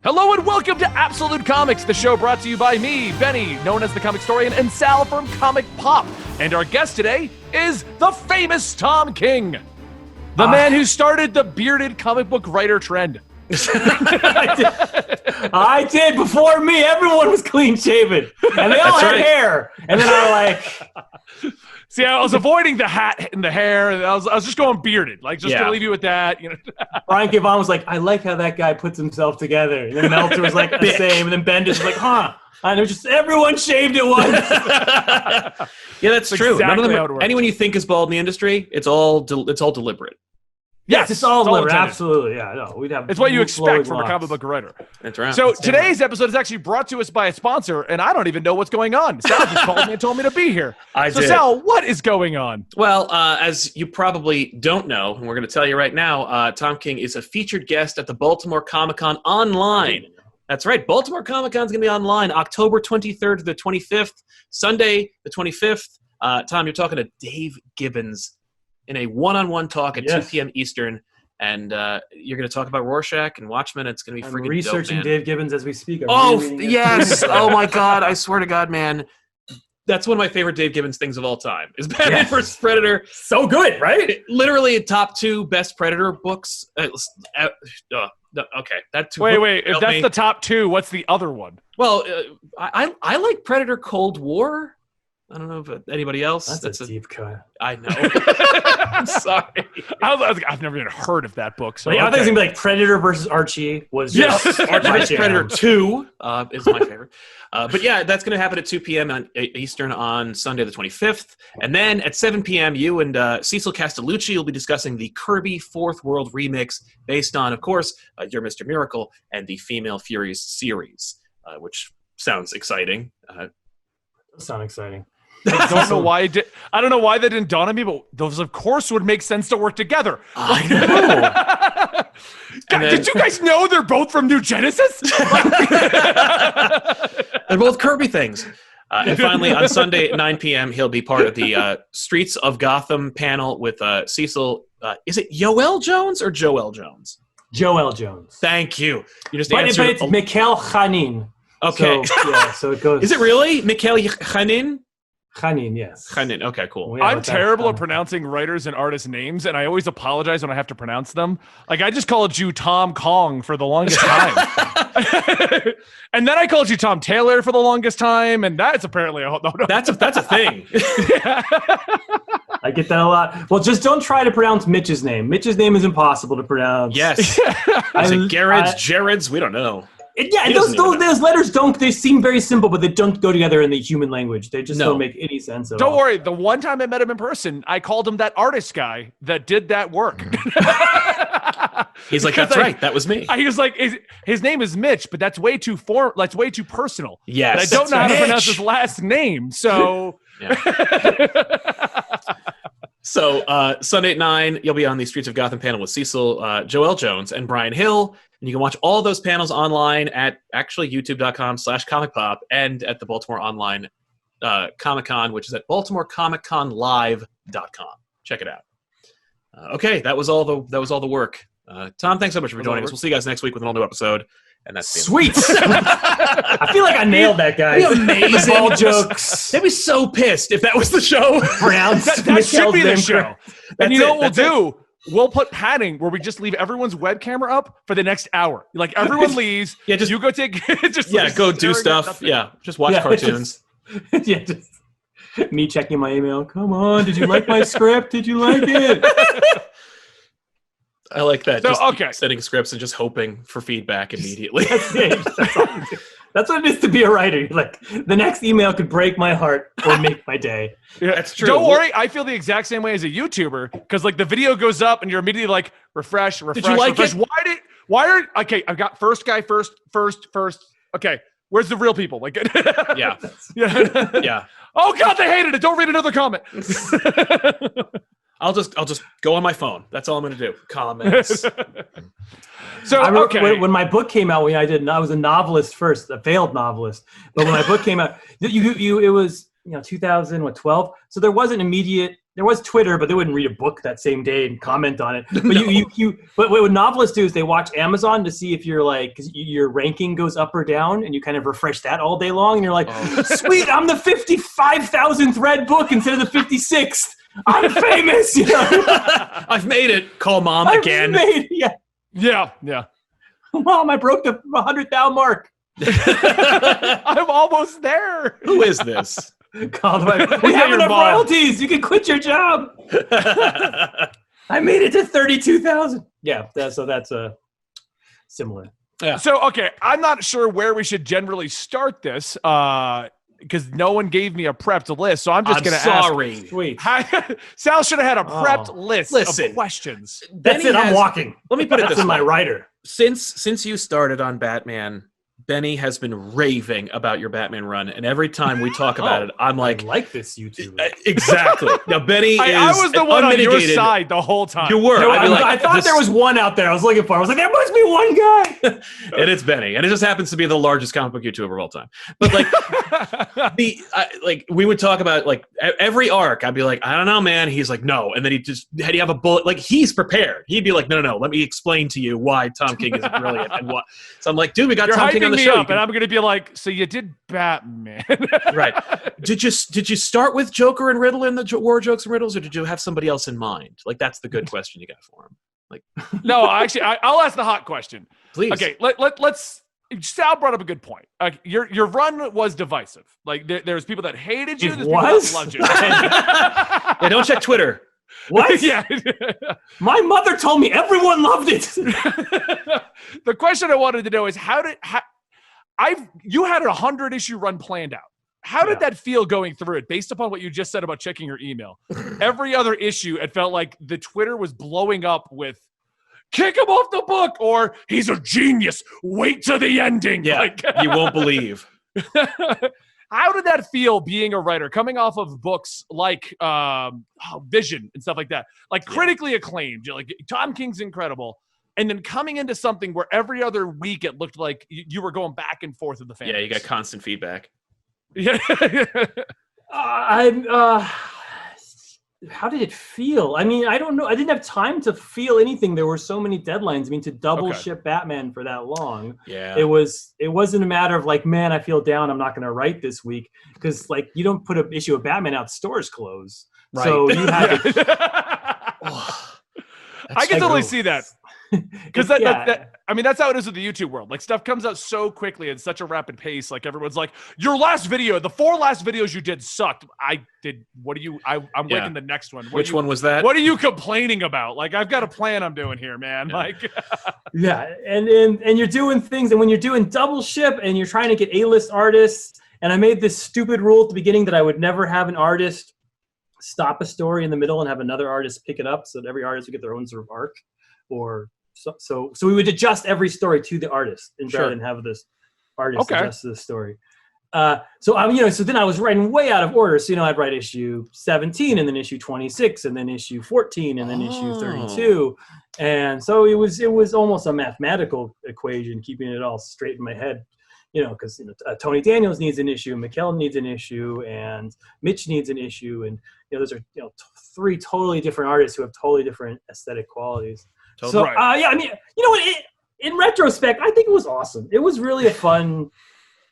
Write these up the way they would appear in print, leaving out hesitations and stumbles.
Hello and welcome to Absolute Comics, the show brought to you by me, Benny, known as the Comic Historian, and Sal from Comic Pop. And our guest today is the famous Tom King, the man who started the bearded comic book writer trend. I did. Before me, everyone was clean shaven, and they all had hair. And then I like. See, I was avoiding the hat and the hair. And I was just going bearded, like just to leave you with that. You know. Brian Gavon was like, I like how that guy puts himself together. And then Meltzer was like the same, and then Bendis was like, huh? And it was just everyone shaved at once. Yeah, that's true. Exactly None of them, anyone you think is bald in the industry, it's all deliberate. Yes, it's all deliberate. intended. Absolutely, yeah. No, we'd have. It's what you expect from a comic book writer. That's right. So today's episode is actually brought to us by a sponsor, and I don't even know what's going on. Sal just called me and told me to be here. So Sal, what is going on? Well, as you probably don't know, and we're going to tell you right now, Tom King is a featured guest at the Baltimore Comic-Con online. That's right. Baltimore Comic-Con is going to be online October 23rd to the 25th, Sunday the 25th. Tom, you're talking to Dave Gibbons in a one-on-one talk at 2 p.m. Eastern, and you're going to talk about Rorschach and Watchmen. It's going to be freaking dope, man. Researching Dave Gibbons as we speak. Yes! Oh my God! I swear to God, man, that's one of my favorite Dave Gibbons things of all time. Is Batman vs Predator? So good, right? Literally top 2 best Predator books. Okay, that. Wait. If that's the top 2, what's the other one? Well, I like Predator Cold War. I don't know if anybody else. That's a deep cut. I know. I'm sorry. I've never even heard of that book. So I thought it was going to be like Predator versus Archie. Archie Predator 2 is my favorite. But yeah, that's going to happen at 2 p.m. on Eastern on Sunday the 25th. And then at 7 p.m., you and Cecil Castellucci will be discussing the Kirby Fourth World remix based on, of course, Your Mr. Miracle and the Female Furies series, which sounds exciting. Sound exciting. I don't know why. I don't know why that didn't dawn on me, but those, of course, would make sense to work together. I know. Did you guys know they're both from New Genesis? They're both Kirby things. And finally, on Sunday at 9 p.m., he'll be part of the Streets of Gotham panel with Cecil. Is it Yoel Jones or Joel Jones? Joel Jones. Thank you. You just But answered. it's Mikhail Khanin. Okay. So it goes. Is it really Mikhail Khanin? Khanin, yes. Khanin. Okay, cool. Yeah, I'm terrible at pronouncing writers and artists' names, and I always apologize when I have to pronounce them. Like, I just called you Tom Kong for the longest time. And then I called you Tom Taylor for the longest time, and that's apparently a... No. That's a thing. I get that a lot. Well, just don't try to pronounce Mitch's name. Mitch's name is impossible to pronounce. Yes. Is it Garrett's, Jared's? We don't know. And those letters they seem very simple, but they don't go together in the human language. They just don't make any sense at all. Don't worry. The one time I met him in person, I called him that artist guy that did that work. He's like, that's right. That was me. He was like, his name is Mitch, but that's way too that's way too personal. Yes. And I don't know how to pronounce his last name, so... So Sunday at 9, you'll be on the Streets of Gotham panel with Cecil, Joel Jones, and Brian Hill. And you can watch all those panels online at actually youtube.com/comicpop and at the Baltimore Online Comic-Con, which is at baltimorecomicconlive.com. Check it out. Okay, that was all the work. Tom, thanks so much for joining us. We'll see you guys next week with an all new episode. And that's sweet. I feel like I nailed that, guy. Amazing. All jokes. They'd be so pissed if that was the show. That should be the show. And you know what we'll do? We'll put padding where we just leave everyone's web camera up for the next hour. Like, everyone leaves. You go take. Go do stuff. Just watch cartoons. Just me checking my email. Come on, did you like my script? Did you like it? I like that. So, just setting scripts and just hoping for feedback immediately. That's what it is to be a writer. You're like, the next email could break my heart or make my day. Yeah, that's true. Don't worry, I feel the exact same way as a YouTuber, because like the video goes up and you're immediately like, refresh. Did you like it? Okay, I've got first guy, first. Okay, where's the real people? Like, yeah. Oh God, they hated it. Don't read another comment. I'll just go on my phone. That's all I'm going to do. Comments. So I wrote, when my book came out, I was a novelist first, a failed novelist. But when my book came out, it was 2012. So there wasn't immediate there was Twitter, but they wouldn't read a book that same day and comment on it. But but what novelists do is they watch Amazon to see if you're like, because your ranking goes up or down, and you kind of refresh that all day long, and you're like, sweet, I'm the 55,000th read book instead of the 56th. I'm famous, you know. I've made it. Call mom again. Yeah. Mom, I broke the 100,000 mark. I'm almost there. Who is this? Call we have enough royalties. You can quit your job. I made it to 32,000. Yeah, that's similar. Yeah. So, okay, I'm not sure where we should generally start this because no one gave me a prepped list. So I'm just going to ask. Sweet. Sal should have had a prepped list of questions. That's it. I'm walking. Let me put it this way. my writer. Since you started on Batman, Benny has been raving about your Batman run, and every time we talk about it, I'm like, I like this YouTube. Exactly. Now, Benny I was the one on your side the whole time. You were. I thought there was one out there I was looking for. I was like, there must be one guy. And it's Benny, and it just happens to be the largest comic book YouTuber of all time. But like, we would talk about like every arc. I'd be like, I don't know, man. He's like, no, and then he'd have a bullet. Like he's prepared. He'd be like, no. Let me explain to you why Tom King is brilliant and what. So I'm like, dude, we got Tom King on the show, and I'm gonna be like, so you did Batman. Right. Did you start with Joker and Riddle in the War Jokes and Riddles, or did you have somebody else in mind? Like, that's the good question you got for him. Like, no, actually, I'll ask the hot question. Please. Okay, let's. Sal brought up a good point. Your run was divisive. Like there's people that hated you. There's people that loved you. Yeah, don't check Twitter. What? Yeah. My mother told me everyone loved it. The question I wanted to know is you had a 100-issue run planned out. How did that feel going through it, based upon what you just said about checking your email? Every other issue, it felt like the Twitter was blowing up with, kick him off the book, or he's a genius, wait to the ending. Yeah, like, you won't believe. How did that feel being a writer, coming off of books like Vision and stuff like that? Like critically acclaimed, like Tom King's incredible. And then coming into something where every other week it looked like you were going back and forth with the fans. Yeah, you got constant feedback. Yeah. How did it feel? I mean, I don't know. I didn't have time to feel anything. There were so many deadlines. I mean, to double ship Batman for that long. Yeah. It wasn't a matter of like, man, I feel down, I'm not going to write this week. Because like, you don't put an issue of Batman out, stores close. Right. So you had to... I can totally see that. Because I mean, that's how it is with the YouTube world. Like, stuff comes out so quickly at such a rapid pace. Like, everyone's like, your last video, the 4 last videos you did sucked. I'm waiting the next one. Which one was that? What are you complaining about? Like, I've got a plan I'm doing here, man. Yeah. Like, yeah. And you're doing things, and when you're doing double ship and you're trying to get A-list artists, and I made this stupid rule at the beginning that I would never have an artist stop a story in the middle and have another artist pick it up, so that every artist would get their own sort of arc. Or so we would adjust every story to the artist rather than have this artist adjust to the story. So then I was writing way out of order. So I'd write issue 17 and then issue 26 and then issue 14 and then issue 32, and so it was almost a mathematical equation, keeping it all straight in my head. Because Tony Daniels needs an issue, McKellen needs an issue, and Mitch needs an issue, and those are 3 totally different artists who have totally different aesthetic qualities. So I mean, in retrospect, I think it was awesome. It was really a fun.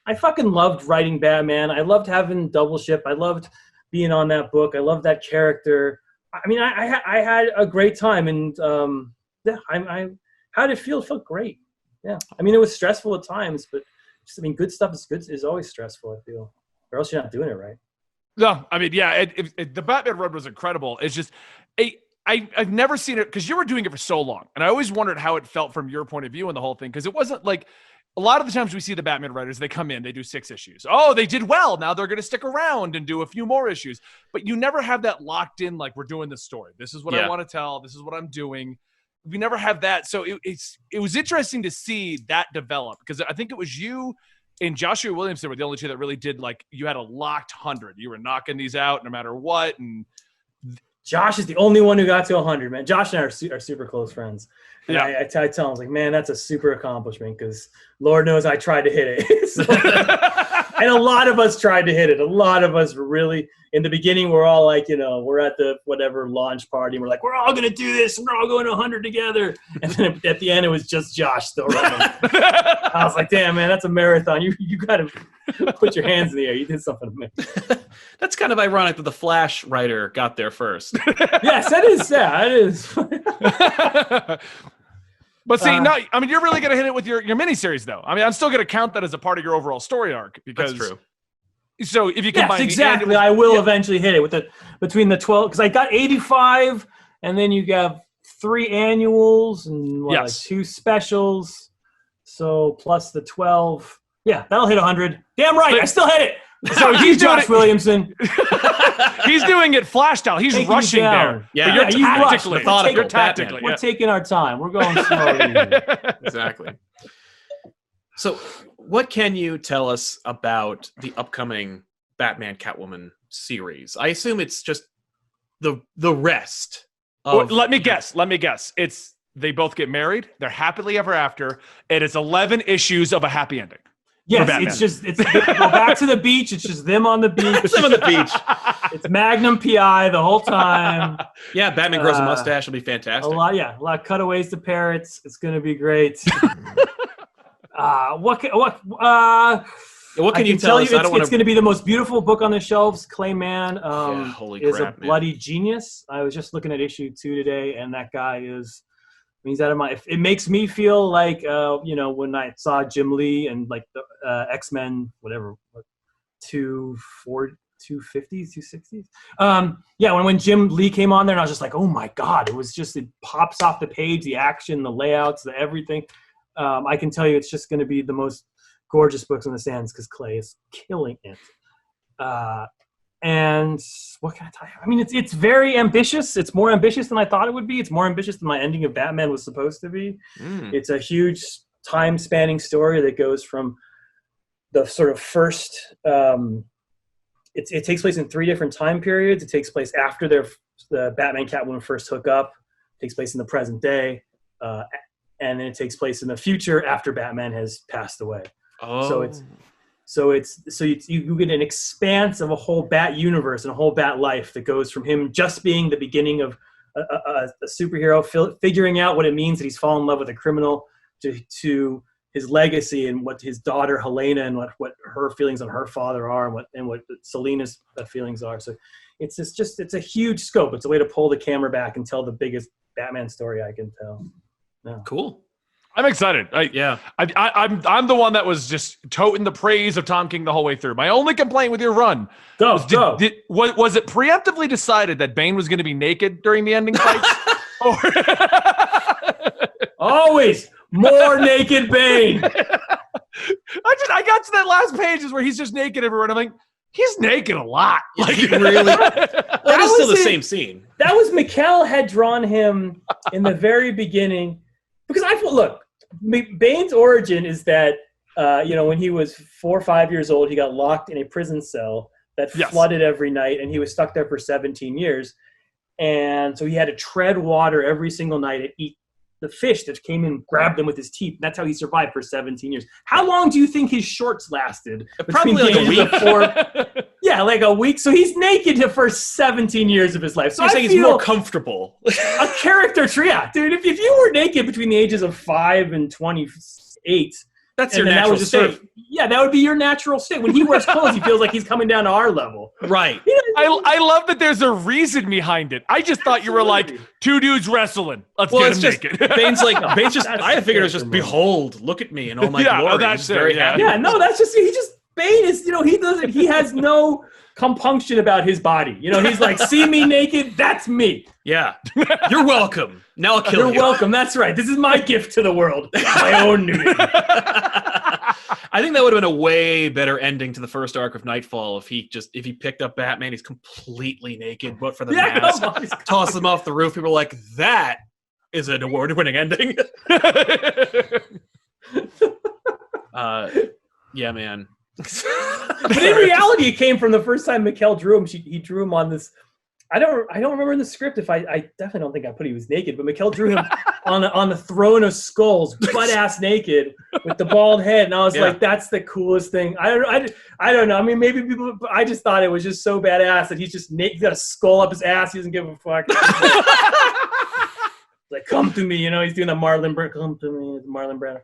I fucking loved writing Batman. I loved having double ship. I loved being on that book. I loved that character. I mean, I had a great time, and how did it feel? It felt great. Yeah, I mean, it was stressful at times, but good stuff is always stressful, I feel, or else you're not doing it right. No, I mean, yeah, the Batman run was incredible. It's just, I've never seen it, because you were doing it for so long, and I always wondered how it felt from your point of view in the whole thing, because it wasn't like, a lot of the times we see the Batman writers, they come in, they do 6 issues. Oh, they did well. Now they're going to stick around and do a few more issues. But you never have that locked in, like, we're doing this story. This is what I want to tell. This is what I'm doing. We never have that. So it was interesting to see that develop, because I think it was you and Joshua Williamson were the only 2 that really did, like, you had a locked 100. You were knocking these out no matter what. And Josh is the only one who got to 100, man. Josh and I are super close friends. And I tell him, like, man, that's a super accomplishment, because Lord knows I tried to hit it. And a lot of us tried to hit it. A lot of us really, in the beginning, we're all like, we're at the whatever launch party. And we're like, we're all going to do this. We're all going to 100 together. And then at the end, it was just Josh still running. I was like, damn, man, that's a marathon. You got to put your hands in the air. You did something to me. That's kind of ironic that the Flash writer got there first. Yes, that is sad. It is. But see, no, I mean, you're really going to hit it with your miniseries, though. I mean, I'm still going to count that as a part of your overall story arc because That's true. So if you combine, yes, exactly, I will eventually hit it with between the 12 because I got 85, and then you have 3 annuals and like 2 specials, so plus the 12. Yeah, that'll hit 100. Damn right, I still hit it. So he's Josh Williamson. He's doing it Flash style. He's rushing there. Yeah, but you're tactically. Methodical. You're tactically. We're taking our time. We're going slowly. Exactly. So, what can you tell us about the upcoming Batman Catwoman series? I assume it's just the rest. Well, let me guess. It's they both get married. They're happily ever after. It is 11 issues of a happy ending. Yes, it's go back to the beach. It's just them on the beach. Them on the beach. It's Magnum PI the whole time. Yeah, Batman grows a mustache. It'll be fantastic. A lot of cutaways to parrots. It's going to be great. What can you tell us? It's going to be the most beautiful book on the shelves. Clayman is a bloody genius. I was just looking at issue 2 today, and that guy is. He's out of my. It makes me feel like when I saw Jim Lee and like the X-Men, whatever, 250s, 260s. When Jim Lee came on there, and I was just like, oh my god, it pops off the page, the action, the layouts, the everything. I can tell you, it's just going to be the most gorgeous books on the stands because Clay is killing it. And what can I tell you? I mean, it's very ambitious. It's more ambitious than I thought it would be. It's more ambitious than my ending of Batman was supposed to be. It's a huge time-spanning story that goes from the sort of first. It takes place in 3 different time periods. It takes place after the Batman Catwoman first hook up. It takes place in the present day, and then it takes place in the future after Batman has passed away. Oh. So you get an expanse of a whole Bat universe and a whole Bat life that goes from him just being the beginning of a superhero, figuring out what it means that he's fallen in love with a criminal, to his legacy and what his daughter Helena and what her feelings on her father are and what Selina's feelings are. So it's a huge scope. It's a way to pull the camera back and tell the biggest Batman story I can tell. Yeah. Cool. I'm excited. I'm the one that was just toting the praise of Tom King the whole way through. My only complaint with your run was it preemptively decided that Bane was going to be naked during the ending fights? Always more naked Bane. I got to that last pages where he's just naked everywhere, and I'm like, he's naked a lot. Like really? That is still the same scene. That was Mikkel had drawn him in the very beginning because Bane's origin is that, when he was 4 or 5 years old, he got locked in a prison cell that flooded every night, and he was stuck there for 17 years. And so he had to tread water every single night and eat the fish that came in and grabbed them with his teeth. That's how he survived for 17 years. How long do you think his shorts lasted? Probably like a week. Yeah, like a week. So he's naked the first 17 years of his life. So you're saying he's more comfortable. A character tree. Yeah, dude, if you were naked between the ages of 5 and 28, that's your natural state. That would be your natural state. When he wears clothes, he feels like he's coming down to our level. Right. I love that there's a reason behind it. I just thought you were like 2 dudes wrestling. Let's get him naked. Bane's just. I figured it was just behold, look at me and all my glory. He's very happy. Yeah, no, that's just Bane is. He has no compunction about his body. He's like, see me naked, that's me. Yeah. You're welcome. Now I'll kill you. You're welcome. That's right. This is my gift to the world. My own nudity. I think that would have been a way better ending to the first arc of Nightfall if he picked up Batman, he's completely naked, but for the mask, toss him off the roof. People are like, that is an award-winning ending. Yeah, man. But in reality, it came from the first time Mikkel drew him. He drew him on this. I don't remember in the script if I definitely don't think I put he was naked, but Mikkel drew him on the throne of skulls, butt ass naked with the bald head, and I was like, that's the coolest thing. I don't know. I mean, maybe people. I just thought it was just so badass that he's just naked, got a skull up his ass. He doesn't give a fuck. Like, come to me, he's doing the Marlon Brando. Come to me, Marlon Brando.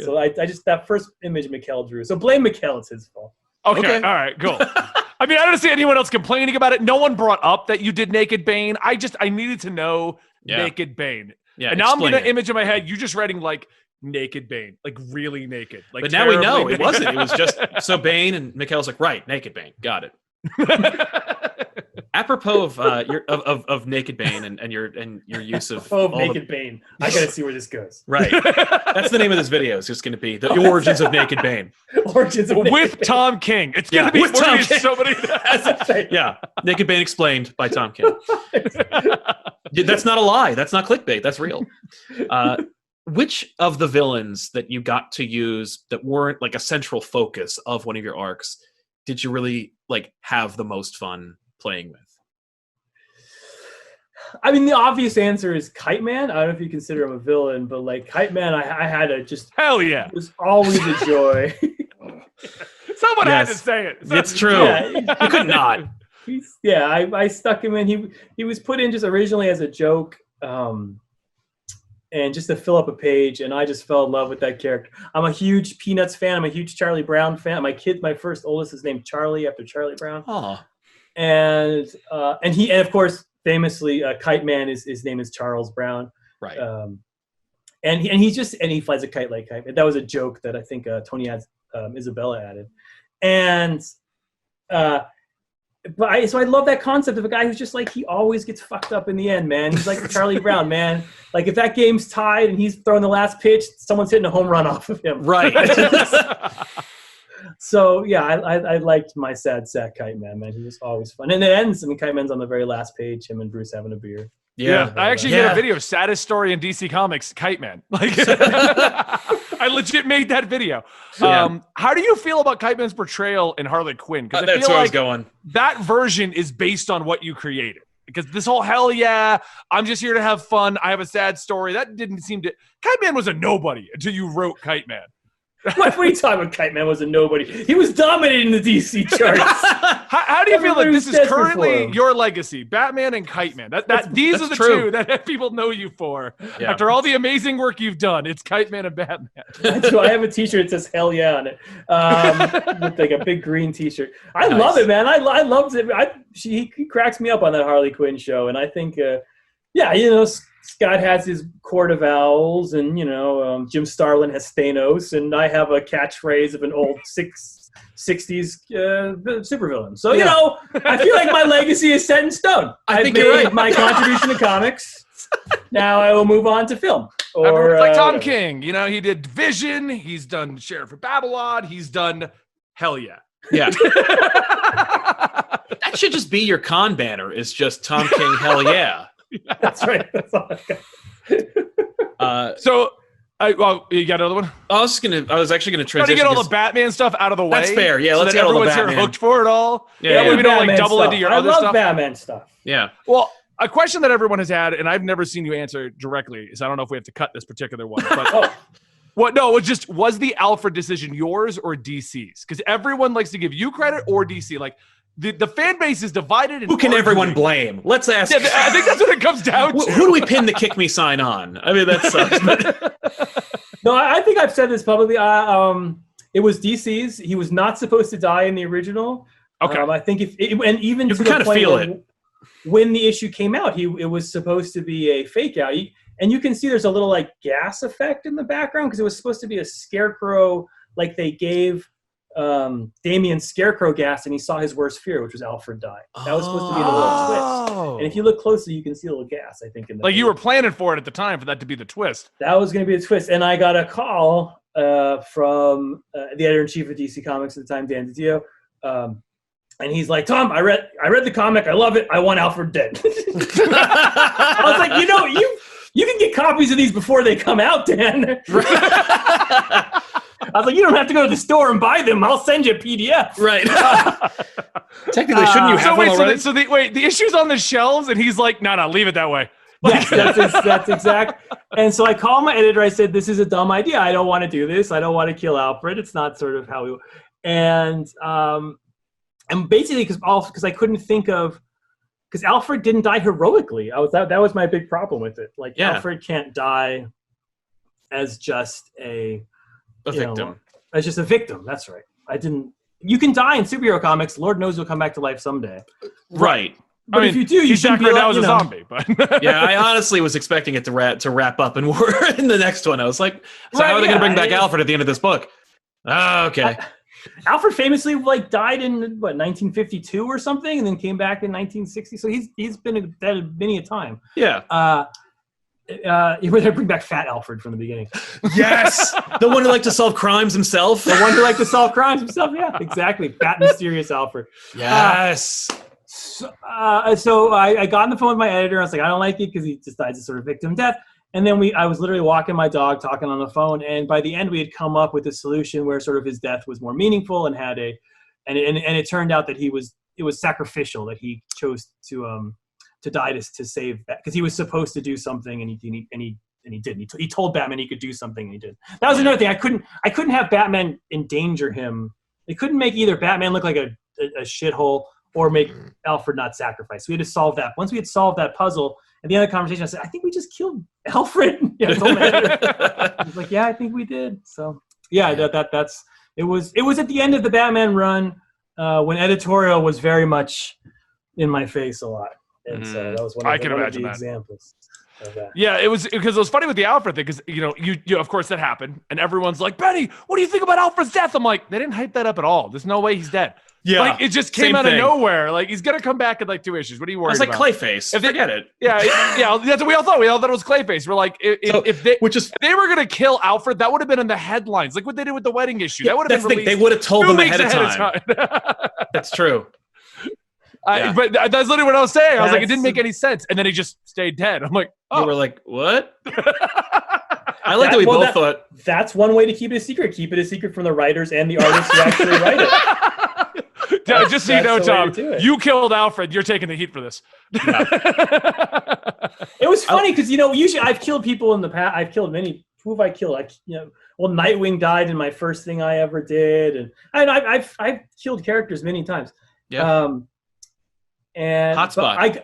So I just, that first image Mikkel drew. So blame Mikkel, it's his fault. Okay. All right, cool. I mean, I don't see anyone else complaining about it. No one brought up that you did Naked Bane. I needed to know Naked Bane. Yeah, and now I'm getting an image in my head. You just writing like Naked Bane, like really naked. Like, but now we know it wasn't. It was just so Bane, and Mikkel's like, right, Naked Bane. Got it. Apropos of Naked Bane and your use of Naked Bane, I gotta see where this goes. Right, that's the name of this video. It's just going to be the origins of Naked Bane. Origins of Naked with Bane. Tom King. It's going to be with Tom King. So many. Yeah, Naked Bane explained by Tom King. That's not a lie. That's not clickbait. That's real. Which of the villains that you got to use that weren't like a central focus of one of your arcs did you really like have the most fun playing with? I mean, the obvious answer is Kite Man. I don't know if you consider him a villain, but like Kite Man, I had to just it was always a joy. Someone had to say it. It's true. You could not. I stuck him in. He was put in just originally as a joke, and just to fill up a page, and I just fell in love with that character. I'm a huge Peanuts fan. I'm a huge Charlie Brown fan. My first oldest is named Charlie after Charlie Brown. Oh. And of course, famously, Kite Man his name is Charles Brown. Right. And he flies a kite like Kite Man. That was a joke that I think Tony Isabella added. And so I love that concept of a guy who's just like, he always gets fucked up in the end, man. He's like Charlie Brown, man. Like if that game's tied and he's throwing the last pitch, someone's hitting a home run off of him. Right. So yeah, I liked my sad sack Kite Man, man. He was always fun. And it ends, Kite Man's on the very last page, him and Bruce having a beer. Yeah. I actually did a video, saddest story in DC Comics, Kite Man. Like I legit made that video. How do you feel about Kite Man's portrayal in Harley Quinn? Because that's where I was going. That version is based on what you created. Because this whole hell yeah, I'm just here to have fun. I have a sad story. That didn't seem to. Kite Man was a nobody until you wrote Kite Man. What are you talking about? Kite Man was a nobody. He was dominating the DC charts. How do you feel like this is currently your legacy? Batman and Kite Man. These are the two that people know you for. Yeah. After all the amazing work you've done, it's Kite Man and Batman. I have a T-shirt that says "Hell yeah" on it, with like a big green T-shirt. I love it, man. I loved it. He cracks me up on that Harley Quinn show, and I think, Scott has his Court of Owls, and Jim Starlin has Thanos, and I have a catchphrase of an old 60s supervillain. So I feel like my legacy is set in stone. I think you're right. My contribution to comics. Now I will move on to film. Or like Tom King, he did Vision. He's done Sheriff of Babylon. He's done Hell Yeah. Yeah. That should just be your con banner. Is just Tom King Hell Yeah. That's right. That's all I got. You got another one? I was actually gonna transition. Trying to get all the Batman stuff out of the way. That's fair. Yeah, let's get all the Batman. Everyone's here hooked for it all. Yeah, we don't like double into your other stuff. I love Batman stuff. Yeah. Well, a question that everyone has had, and I've never seen you answer directly, is I don't know if we have to cut this particular one. But was the Alfred decision yours or DC's? Because everyone likes to give you credit or DC. Like the fan base is divided. Who can everyone blame? Let's ask. Yeah, I think that's what it comes down to. Who do we pin the kick me sign on? I mean, that sucks. No, I think I've said this publicly. It was DC's. He was not supposed to die in the original. Okay. I think and even you to kind the of feel point it. When the issue came out, it was supposed to be a fake out. And you can see there's a little like gas effect in the background because it was supposed to be a scarecrow. Like they gave Damien Scarecrow gas, and he saw his worst fear, which was Alfred dying. That was supposed to be the little twist. And if you look closely, you can see a little gas, I think. In the like you were planning for it at the time for that to be the twist. That was going to be a twist. And I got a call from the editor-in-chief of DC Comics at the time, Dan DiDio. And he's like, Tom, I read the comic. I love it. I want Alfred dead. I was like, you can get copies of these before they come out, Dan. I was like, you don't have to go to the store and buy them. I'll send you a PDF. Right. Technically, shouldn't you have one already? The issue's on the shelves, and he's like, no, leave it that way. Yes, that's exact. And so I called my editor. I said, "This is a dumb idea. I don't want to do this. I don't want to kill Alfred. It's not sort of how we." And basically because I couldn't think of, because Alfred didn't die heroically. That was my big problem with it. Like Alfred can't die as just a victim. As just a victim. That's right. You can die in superhero comics. Lord knows you'll come back to life someday. Right. But if you do, you should be now as a zombie. But yeah, I honestly was expecting it to wrap up, and we're in the next one. I was like, so how are they going to bring back Alfred at the end of this book? Oh, okay. Alfred famously died in 1952 or something, and then came back in 1960. So he's been dead many a time. Yeah. You would bring back Fat Alfred from the beginning. Yes, the one who liked to solve crimes himself. The one who liked to solve crimes himself. Yeah, exactly. Fat, mysterious Alfred. Yes. So I got on the phone with my editor. I was like, I don't like it because he just died a sort of victim death. And then I was literally walking my dog, talking on the phone, and by the end we had come up with a solution where sort of his death was more meaningful and had and it turned out that it was sacrificial, that he chose to die to save that, because he was supposed to do something and he didn't. He told Batman he could do something and he did. That was another thing. I couldn't have Batman endanger him. They couldn't make either Batman look like a shithole or make Alfred not sacrifice. We had to solve that. Once we had solved that puzzle, at the end of the conversation, I said, I think we just killed Alfred. I told my editor. I was like, yeah, I think we did. So yeah, it was at the end of the Batman run when editorial was very much in my face a lot. And so that was one of the examples of that. Yeah, it was because it was funny with the Alfred thing, because you of course that happened, and everyone's like, Benny, what do you think about Alfred's death? I'm like, they didn't hype that up at all. There's no way he's dead. Yeah, like it just came out of nowhere. Like he's gonna come back in like 2 issues. What are you worried about? It's like Clayface. Forget it. Yeah, that's what we all thought. We all thought it was Clayface. We're like, if they were gonna kill Alfred, that would have been in the headlines, like what they did with the wedding issue. That would have been released. They would have told them ahead of time. That's true. But that's literally what I was saying. I was like, it didn't make any sense, and then he just stayed dead. I'm like, oh. You were like, what? I like that we both thought that's one way to keep it a secret. Keep it a secret from the writers and the artists who actually write it. Just so you know, Tom, you killed Alfred. You're taking the heat for this. Yeah. It was funny because usually I've killed people in the past. I've killed many. Who have I killed? Nightwing died in my first thing I ever did, and I've killed characters many times. Yeah. And Hotspot.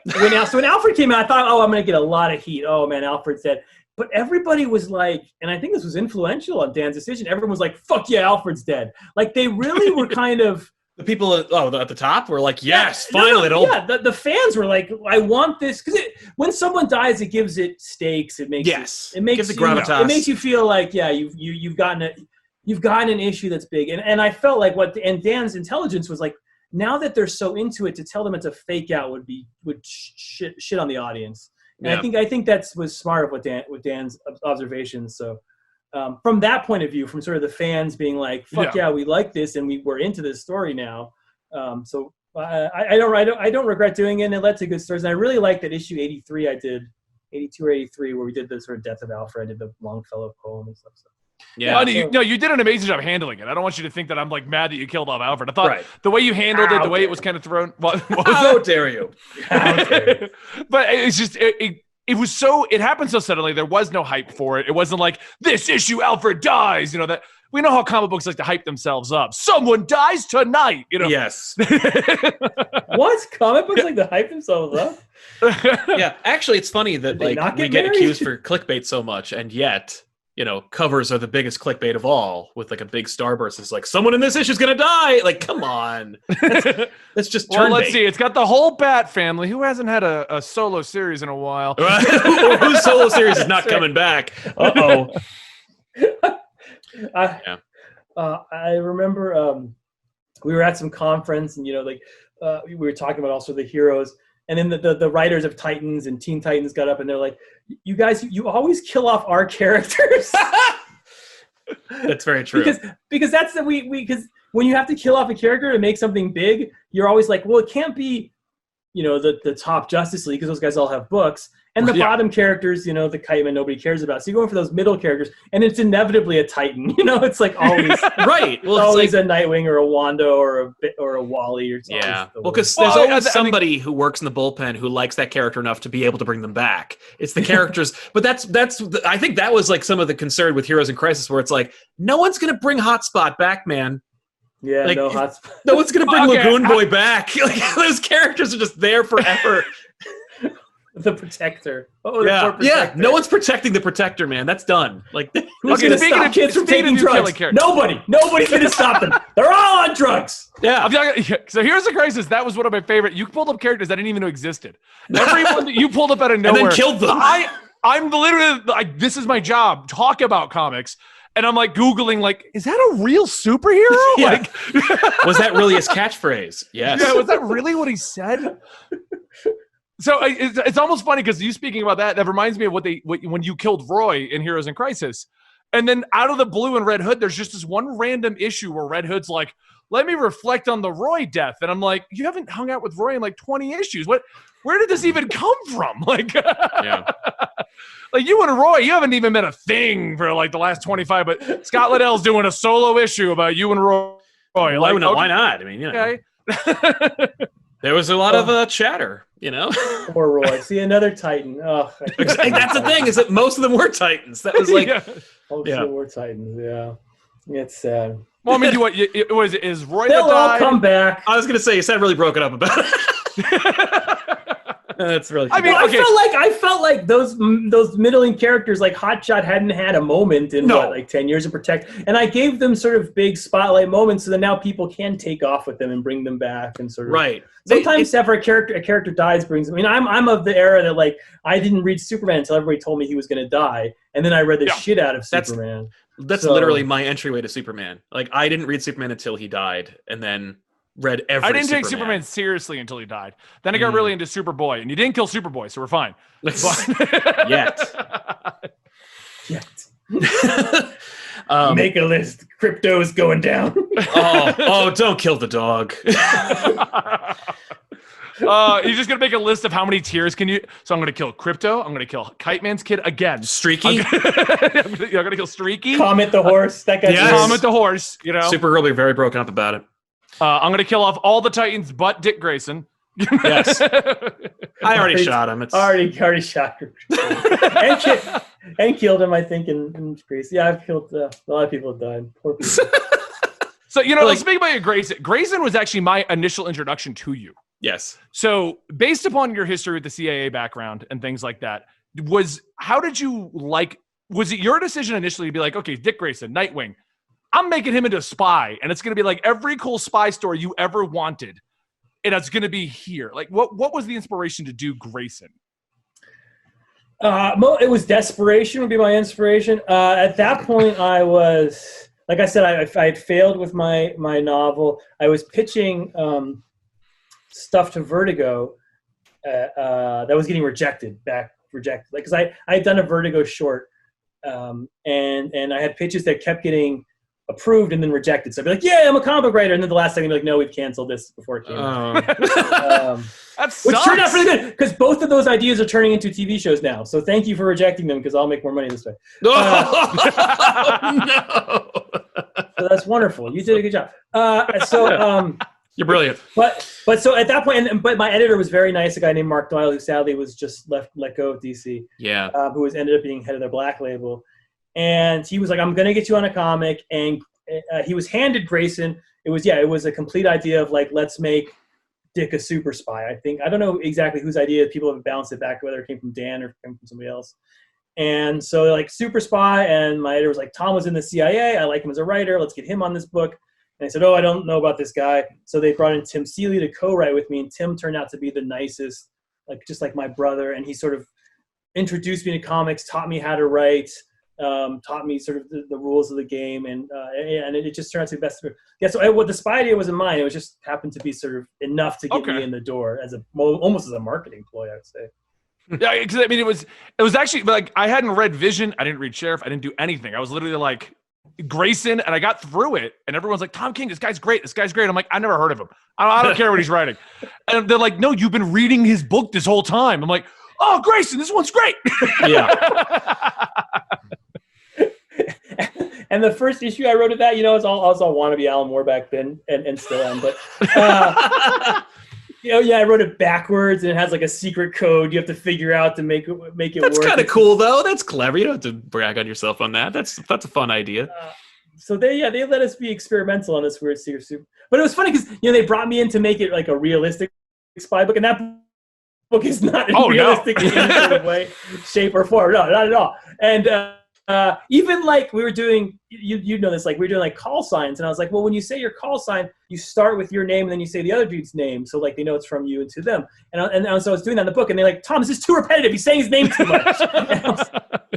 When Alfred came out, I thought, I'm going to get a lot of heat. Oh man, Alfred's dead. But everybody was like, and I think this was influential on Dan's decision. Everyone was like, "Fuck yeah, Alfred's dead." Like they really were kind of. The people at the top were like, yes, finally. The fans were like, I want this, because when someone dies, it gives it stakes. It makes it makes it gravitas. It makes you feel like you've gotten an issue that's big, and I felt like and Dan's intelligence was like, now that they're so into it, to tell them it's a fake out would shit on the audience. And I think that was smart with Dan's observations. So. From that point of view, from sort of the fans being like, "Fuck yeah, we like this, and we're into this story now." So I don't regret doing it, and it led to good stories. And I really like that issue 83 I did, 82 or 83, where we did the sort of Death of Alfred. I did the Longfellow poem and stuff. So. Yeah, you did an amazing job handling it. I don't want you to think that I'm like mad that you killed off Alfred. I thought the way you handled it, the way it was kind of thrown. How dare you? But it's just it happened so suddenly. There was no hype for it. It wasn't like, this issue Alfred dies. That we know how comic books like to hype themselves up. Someone dies tonight. Yes. What? Comic books like to hype themselves up? Yeah, actually, it's funny that we get accused for clickbait so much, and yet covers are the biggest clickbait of all, with like a big starburst. It's like, someone in this issue is gonna die. Like, come on. That's just turn let's see. It's got the whole Bat family. Who hasn't had a solo series in a while? Whose solo series is not coming back? Uh-oh. I remember we were at some conference, and we were talking about also the heroes. And then the writers of Titans and Teen Titans got up, and they're like, "You guys, you always kill off our characters." That's very true. Because that's because when you have to kill off a character to make something big, you're always like, well, it can't be, the top Justice League, because those guys all have books, and the bottom characters, the Kiteman nobody cares about. So you're going for those middle characters, and it's inevitably a Titan. It's like always right. Well, it's always like, a Nightwing or a Wanda or a Wally or something. yeah. Well, because there's always somebody who works in the bullpen who likes that character enough to be able to bring them back. It's the characters, but that's. I think that was like some of the concern with Heroes in Crisis, where it's like no one's gonna bring Hotspot back, man. Yeah, like, no Hotspot. No one's gonna bring Lagoon Boy back. Like those characters are just there forever. The Protector. Yeah. No one's protecting the Protector, man. That's done. Like, who's going to stop kids from taking drugs? Nobody. Nobody's going to stop them. They're all on drugs. Yeah. So Heroes in Crisis. That was one of my favorite. You pulled up characters that I didn't even know existed. Everyone that you pulled up out of nowhere. And then killed them. I'm literally like, this is my job. Talk about comics. And I'm like Googling, like, is that a real superhero? Yeah. Like, was that really his catchphrase? Yes. Yeah. Was that really what he said? So it's almost funny because you speaking about that reminds me of when you killed Roy in Heroes in Crisis. And then out of the blue in Red Hood, there's just this one random issue where Red Hood's like, let me reflect on the Roy death. And I'm like, you haven't hung out with Roy in like 20 issues. Where did this even come from? Like, yeah. Like you and Roy, you haven't even been a thing for like the last 25, but Scott Liddell's doing a solo issue about you and Roy. Why not? I mean, okay. There was a lot of chatter, Poor Roy. See, another Titan. Oh, that's the thing, is that most of them were Titans. That was like, most of them were Titans. Yeah, it's sad. Well, I mean, is Roy? They'll all come back. I was gonna say, you sound really broken up about it. That's really. I mean, I felt like those middling characters, like Hotshot, hadn't had a moment in 10 years of Protect, and I gave them sort of big spotlight moments, so that now people can take off with them and bring them back and sort of. Right. Sometimes after a character dies, brings. I mean, I'm of the era that like I didn't read Superman until everybody told me he was going to die, and then I read the shit out of Superman. That's literally my entryway to Superman. Like I didn't read Superman until he died, and then read every. I didn't take Superman seriously until he died. Then I got really into Superboy, and you didn't kill Superboy, so we're fine. Yet. Make a list. Crypto is going down. oh, don't kill the dog. You're just gonna make a list of how many tiers can you. So I'm gonna kill Crypto. I'm gonna kill Kite Man's kid again. Streaky. I'm gonna kill Streaky. Comet the horse. That guy. Yes. Comet the horse. Supergirl will be very broken up about it. I'm gonna kill off all the Titans but Dick Grayson. Yes. I already shot him. It's already shot him. and killed him, I think, in Greece. Yeah, I've killed a lot of people have died. Poor people. So, let's speak about your Grayson. Grayson was actually my initial introduction to you. Yes. So, based upon your history with the CIA background and things like that, was it your decision initially to be like, okay, Dick Grayson, Nightwing, I'm making him into a spy, and it's going to be like every cool spy story you ever wanted, and it's going to be here. Like, what was the inspiration to do Grayson? It was desperation would be my inspiration. At that point, I was, like I said, I had failed with my novel. I was pitching stuff to Vertigo that was getting rejected. Because I had done a Vertigo short, and I had pitches that kept getting approved and then rejected. So I'd be like, yeah, I'm a comic book writer. And then the last second, I'd be like, no, we've canceled this before it came out. Which turned out really good because both of those ideas are turning into TV shows now. So thank you for rejecting them because I'll make more money this way. No. So that's wonderful. You did a good job. You're brilliant. But so at that point, but my editor was very nice, a guy named Mark Doyle, who sadly was just let go of DC. Yeah. Who ended up being head of their Black label. And he was like, I'm going to get you on a comic. And he was handed Grayson. It was a complete idea of like, let's make Dick a super spy. I don't know exactly whose idea. People have bounced it back, whether it came from Dan or came from somebody else. And so like super spy. And my editor was like, Tom was in the CIA. I like him as a writer. Let's get him on this book. And I said, I don't know about this guy. So they brought in Tim Seeley to co-write with me. And Tim turned out to be the nicest, just like my brother. And he sort of introduced me to comics, taught me how to write, taught me sort of the rules of the game, and it just turned out to be best. Yeah, so what the spy idea wasn't mine. It was just happened to be sort of enough to get me in the door as almost as a marketing ploy, I would say. Yeah, because I mean, it was actually like I hadn't read Vision, I didn't read Sheriff, I didn't do anything. I was literally like Grayson, and I got through it, and everyone's like, Tom King, this guy's great. I'm like, I never heard of him. I don't care what he's writing. And they're like, no, you've been reading his book this whole time. I'm like, oh, Grayson, this one's great. Yeah. And the first issue I wrote of that, I was all wannabe Alan Moore back then, and still am. But I wrote it backwards, and it has like a secret code you have to figure out to make it work. That's kind of cool, though. That's clever. You don't have to brag on yourself on that. That's a fun idea. So they let us be experimental on this weird secret soup. But it was funny because they brought me in to make it like a realistic spy book, and that book is not realistic in any sort of way, shape, or form. No, not at all. And even like we were doing, you know this, like we were doing like call signs, and I was like, well, when you say your call sign, you start with your name and then you say the other dude's name, so like they know it's from you and to them. And so I was doing that in the book, and they're like, Tom, this is too repetitive. He's saying his name too much.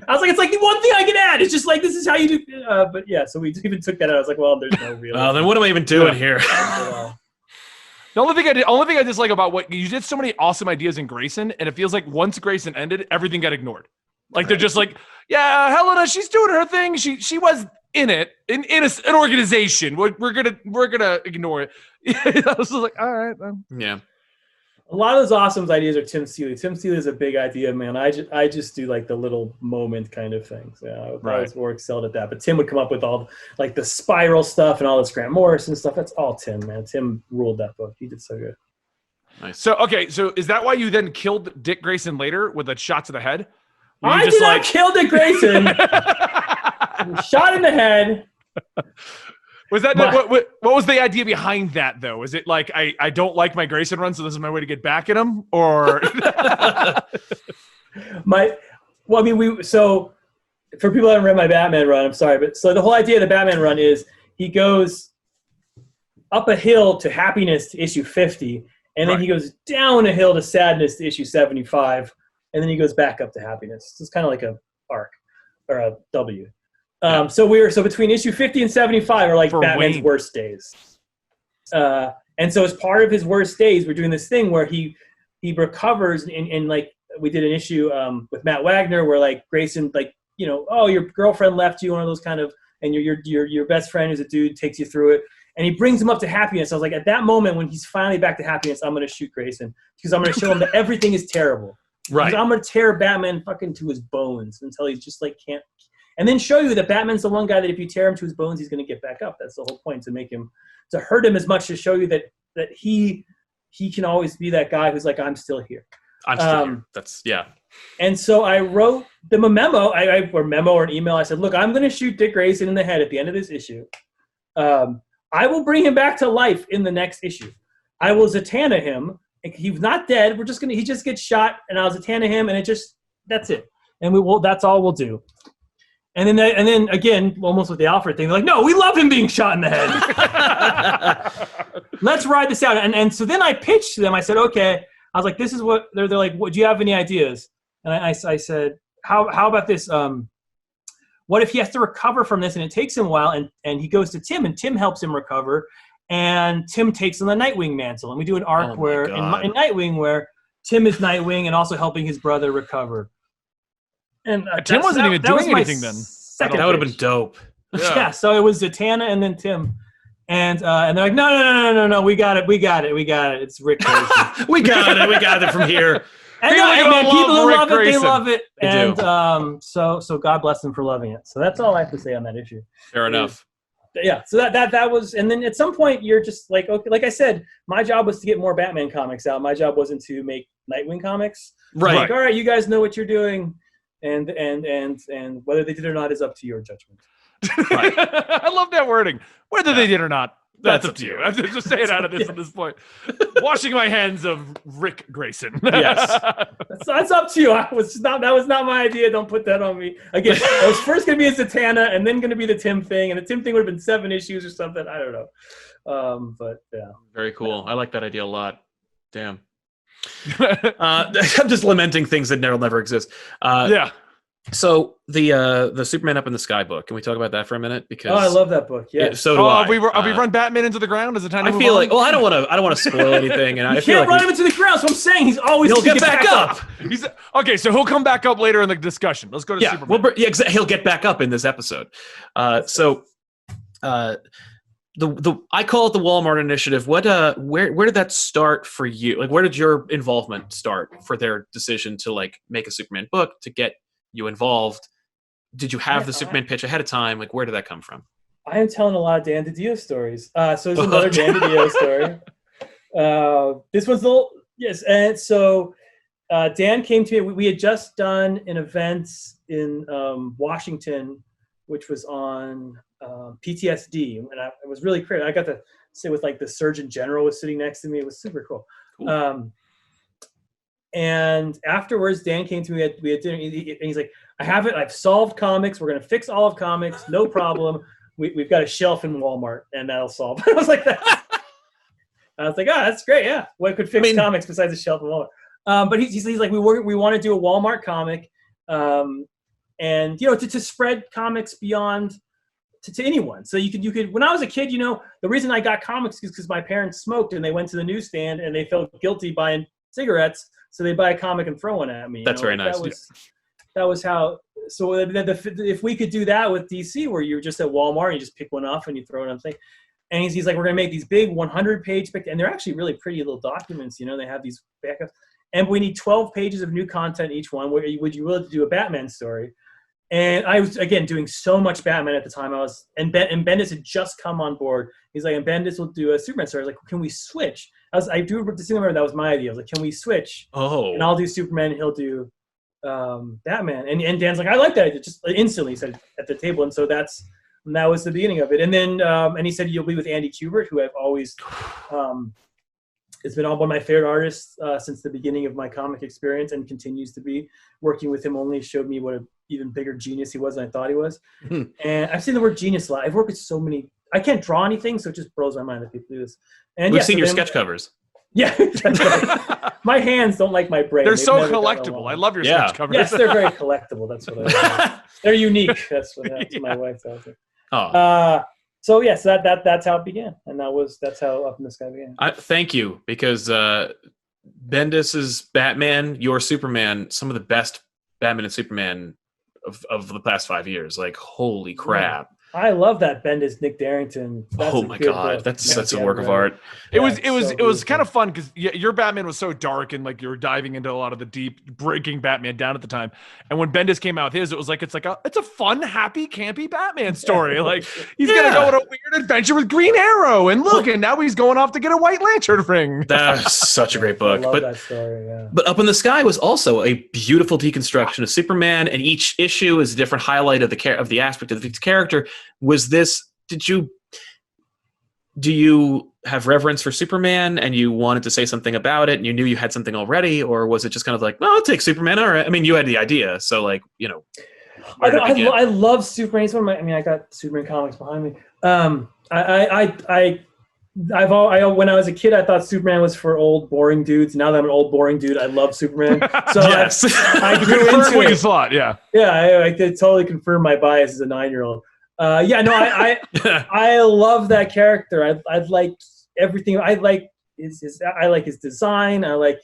I was like, it's like the one thing I can add. It's just like this is how you do. But yeah, so we even took that out. I was like, well, there's no real. Well, then what am I even doing here? The only thing I dislike about what you did so many awesome ideas in Grayson, and it feels like once Grayson ended, everything got ignored. Like they're just like, yeah, Helena, she's doing her thing. She was in it in an organization. We're gonna ignore it. I was like, all right, then. Yeah. A lot of those awesome ideas are Tim Seeley. Tim Seeley is a big idea, man. I just do like the little moment kind of things. Yeah, I was more excelled at that. But Tim would come up with all like the spiral stuff and all this Grant Morrison stuff. That's all Tim, man. Tim ruled that book. He did so good. Nice. So is that why you then killed Dick Grayson later with a shot to the head? I did not kill Dick Grayson. Shot in the head. Was that what was the idea behind that though? Is it like I don't like my Grayson run, so this is my way to get back at him, or? So for people that haven't read my Batman run, I'm sorry, but so the whole idea of the Batman run is he goes up a hill to happiness to issue 50, and then he goes down a hill to sadness to issue 75. And then he goes back up to happiness. So it's kind of like a arc or a W. So between issue 50 and 75 are like for Batman's worst days. And so as part of his worst days, we're doing this thing where he recovers, and like we did an issue with Matt Wagner where like Grayson, like, oh, your girlfriend left you, one of those kind of, and your best friend who's a dude takes you through it. And he brings him up to happiness. I was like, at that moment when he's finally back to happiness, I'm going to shoot Grayson because I'm going to show him that everything is terrible. Right. I'm going to tear Batman fucking to his bones until he's just like can't. And then show you that Batman's the one guy that if you tear him to his bones, he's going to get back up. That's the whole point, to hurt him as much to show you that he can always be that guy who's like, I'm still here. I'm still here. That's, yeah. And so I wrote them a memo, or an email. I said, look, I'm going to shoot Dick Grayson in the head at the end of this issue. I will bring him back to life in the next issue. I will Zatanna him. He's not dead. He just gets shot, and I'll Zatanna him, and that's it. And that's all we'll do. And then again, almost with the Alfred thing, they're like, no, we love him being shot in the head. Let's ride this out. And so then I pitched to them. I said, okay. I was like, this is what they're like. What, do you have any ideas? And I said, how about this? What if he has to recover from this, and it takes him a while, and he goes to Tim, and Tim helps him recover. And Tim takes on the Nightwing Mantle. And we do an arc where in Nightwing where Tim is Nightwing and also helping his brother recover. And Tim wasn't even doing anything then. That would have been dope. Yeah, so it was Zatanna and then Tim. And they're like, no, we got it. It's Rick Grayson. we got it from here. And people who love it, they love it. And so God bless them for loving it. So that's all I have to say on that issue. Fair enough. Yeah, so that was, and then at some point you're just like, okay, like I said, my job was to get more Batman comics out. My job wasn't to make Nightwing comics. Right. Like, all right, you guys know what you're doing, and whether they did or not is up to your judgment. Right. I love that wording. Whether they did or not, that's up to you. I'm just saying out of this at this point. Washing my hands of Rick Grayson. Yes. That's up to you. That was not my idea. Don't put that on me. Again, I was first going to be a Zatanna and then going to be the Tim thing. And the Tim thing would have been 7 issues or something. I don't know. But yeah. Very cool. I like that idea a lot. Damn. I'm just lamenting things that never exist. Yeah. So the Superman Up in the Sky book. Can we talk about that for a minute? Because I love that book. Yeah. So do I. Have we run Batman into the ground? Is it time to move feel on? like. Well, I don't want to spoil anything, and I feel can't like run him into the ground. So I'm saying he'll get back up. Okay, so he'll come back up later in the discussion. Let's go to Superman. He'll get back up in this episode. So I call it the Walmart initiative. What where did that start for you? Like, where did your involvement start for their decision to like make a Superman book to get you involved? Did you have the Superman pitch ahead of time? Like, where did that come from? I am telling a lot of Dan DiDio stories. So there's another Dan DiDio story. This was yes, and so Dan came to me. We had just done an event in Washington, which was on PTSD, and it was really great. I got to sit with like the Surgeon General was sitting next to me. It was super cool. And afterwards, Dan came to me. We had dinner, and he's like, "I have it. I've solved comics. We're gonna fix all of comics. No problem. We've got a shelf in Walmart, and that'll solve." I was like, "That." I was like, "Oh, that's great. Yeah, what could fix comics besides a shelf in Walmart?" But he's like, "We want to do a Walmart comic, and to spread comics beyond to anyone. So you could. When I was a kid, the reason I got comics is because my parents smoked, and they went to the newsstand and they felt guilty buying cigarettes, so they buy a comic and throw one at me. That's very nice. That was how. So if we could do that with DC, where you're just at Walmart, and you just pick one off and you throw it on the thing. And he's like, we're going to make these big 100-page, and they're actually really pretty little documents. They have these backups. And we need 12 pages of new content each one. Would you willing to do a Batman story? And I was, again, doing so much Batman at the time. And Bendis had just come on board. He's like, and Bendis will do a Superman story. I was like, can we switch? I do remember that was my idea. I was like, can we switch? Oh. And I'll do Superman, and he'll do Batman. And Dan's like, I like that idea. Just instantly said at the table. And so that was the beginning of it. And then and he said, you'll be with Andy Kubert, who I've always has been one of my favorite artists since the beginning of my comic experience, and continues to be. Working with him only showed me what an even bigger genius he was than I thought he was. And I've seen the word genius a lot. I've worked with so many. I can't draw anything, so it just blows my mind that people do this. And we've seen your sketch covers. Yeah, that's right. My hands don't like my brain. They're so collectible. I love your sketch covers. Yes, they're very collectible. That's what I love. They're unique. That's what my wife tells me. Oh. So yes, that's how it began, and that's how Up in the Sky began. Thank you, because Bendis's Batman, your Superman, some of the best Batman and Superman of the past 5 years. Like, holy crap! I love that Bendis Nick Darrington. Oh my god, that's such a work of art. It was kind of fun because your Batman was so dark, and like you were diving into a lot of the deep, breaking Batman down at the time. And when Bendis came out with his, it was like it's a fun, happy, campy Batman story. Like he's gonna go on a weird adventure with Green Arrow, and and now he's going off to get a White Lantern ring. That's such a great book. I love that story. Yeah. But Up in the Sky was also a beautiful deconstruction of Superman, and each issue is a different highlight of the aspect of the character. Do you have reverence for Superman and you wanted to say something about it and you knew you had something already, or was it just kind of like, well, I'll take Superman? All right. I mean, you had the idea. So like, I love Superman. He's one of I got Superman comics behind me. When I was a kid, I thought Superman was for old, boring dudes. Now that I'm an old, boring dude, I love Superman. So yes. I grew into what it. You thought, yeah. Yeah, I could totally confirm my bias as a 9-year-old. I love that character. I like everything. I like his design. I like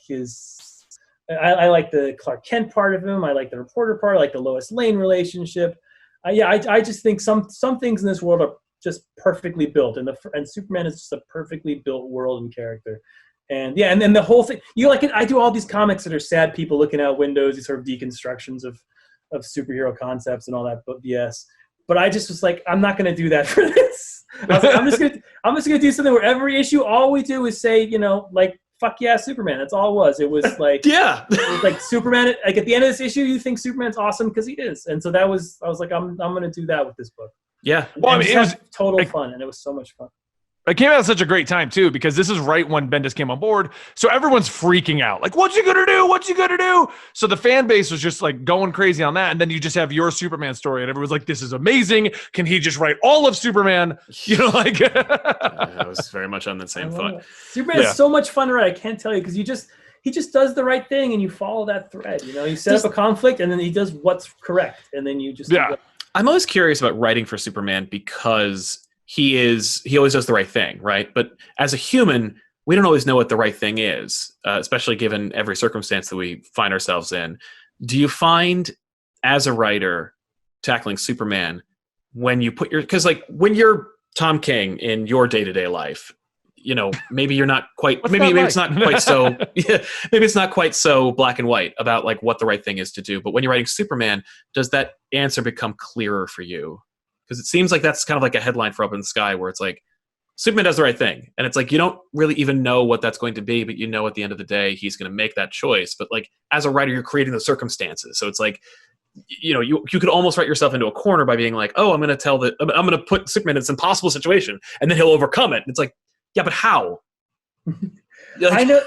I like the Clark Kent part of him. I like the reporter part. I like the Lois Lane relationship. I just think some things in this world are just perfectly built, and Superman is just a perfectly built world and character. And and then the whole thing. I do all these comics that are sad people looking out windows. These sort of deconstructions of superhero concepts and all that BS. But I just was like, I'm not going to do that for this. I was like, I'm just going to do something where every issue, all we do is say, like, fuck yeah, Superman. That's all it was. It was like, yeah, it was like Superman. Like at the end of this issue, you think Superman's awesome because he is. And so I was like, I'm going to do that with this book. Yeah. Well, it was total fun, and it was so much fun. It came out at such a great time, too, because this is right when Bendis came on board. So everyone's freaking out. Like, what's he going to do? What's he going to do? So the fan base was just like going crazy on that. And then you just have your Superman story. And everyone's like, this is amazing. Can he just write all of Superman? I was very much on the same foot. Superman is so much fun to write. I can't tell you, because he just does the right thing and you follow that thread. You set up a conflict and then he does what's correct. And then you just... Yeah. I'm always curious about writing for Superman because... He always does the right thing, right? But as a human, we don't always know what the right thing is, especially given every circumstance that we find ourselves in. Do you find, as a writer, tackling Superman, when you put because like when you're Tom King in your day-to-day life, maybe you're not quite, What's maybe that it's not quite so, maybe it's not quite so black and white about like what the right thing is to do. But when you're writing Superman, does that answer become clearer for you? Because it seems like that's kind of like a headline for Up in the Sky, where it's like, Superman does the right thing. And it's like, you don't really even know what that's going to be, but at the end of the day, he's going to make that choice. But like, as a writer, you're creating the circumstances. So it's like, you could almost write yourself into a corner by being like, oh, I'm going to put Superman in this impossible situation, and then he'll overcome it. And it's like, yeah, but how? I know.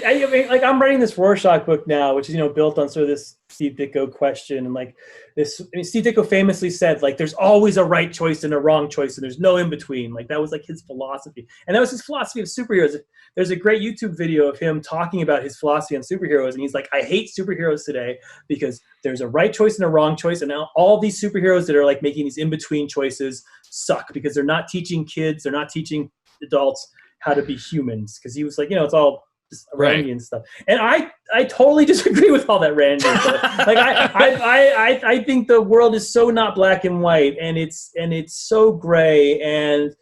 I mean, like, I'm writing this Rorschach book now, which is built on sort of this Steve Ditko question, and like this. I mean, Steve Ditko famously said, like, there's always a right choice and a wrong choice, and there's no in between. Like, that was like his philosophy, and that was his philosophy of superheroes. There's a great YouTube video of him talking about his philosophy on superheroes, and he's like, I hate superheroes today because there's a right choice and a wrong choice, and now all these superheroes that are like making these in between choices suck because they're not teaching kids, they're not teaching adults how to be humans, because he was like, it's all just Randian stuff, and I totally disagree with all that Randian stuff. Like I think the world is so not black and white, and it's so gray, and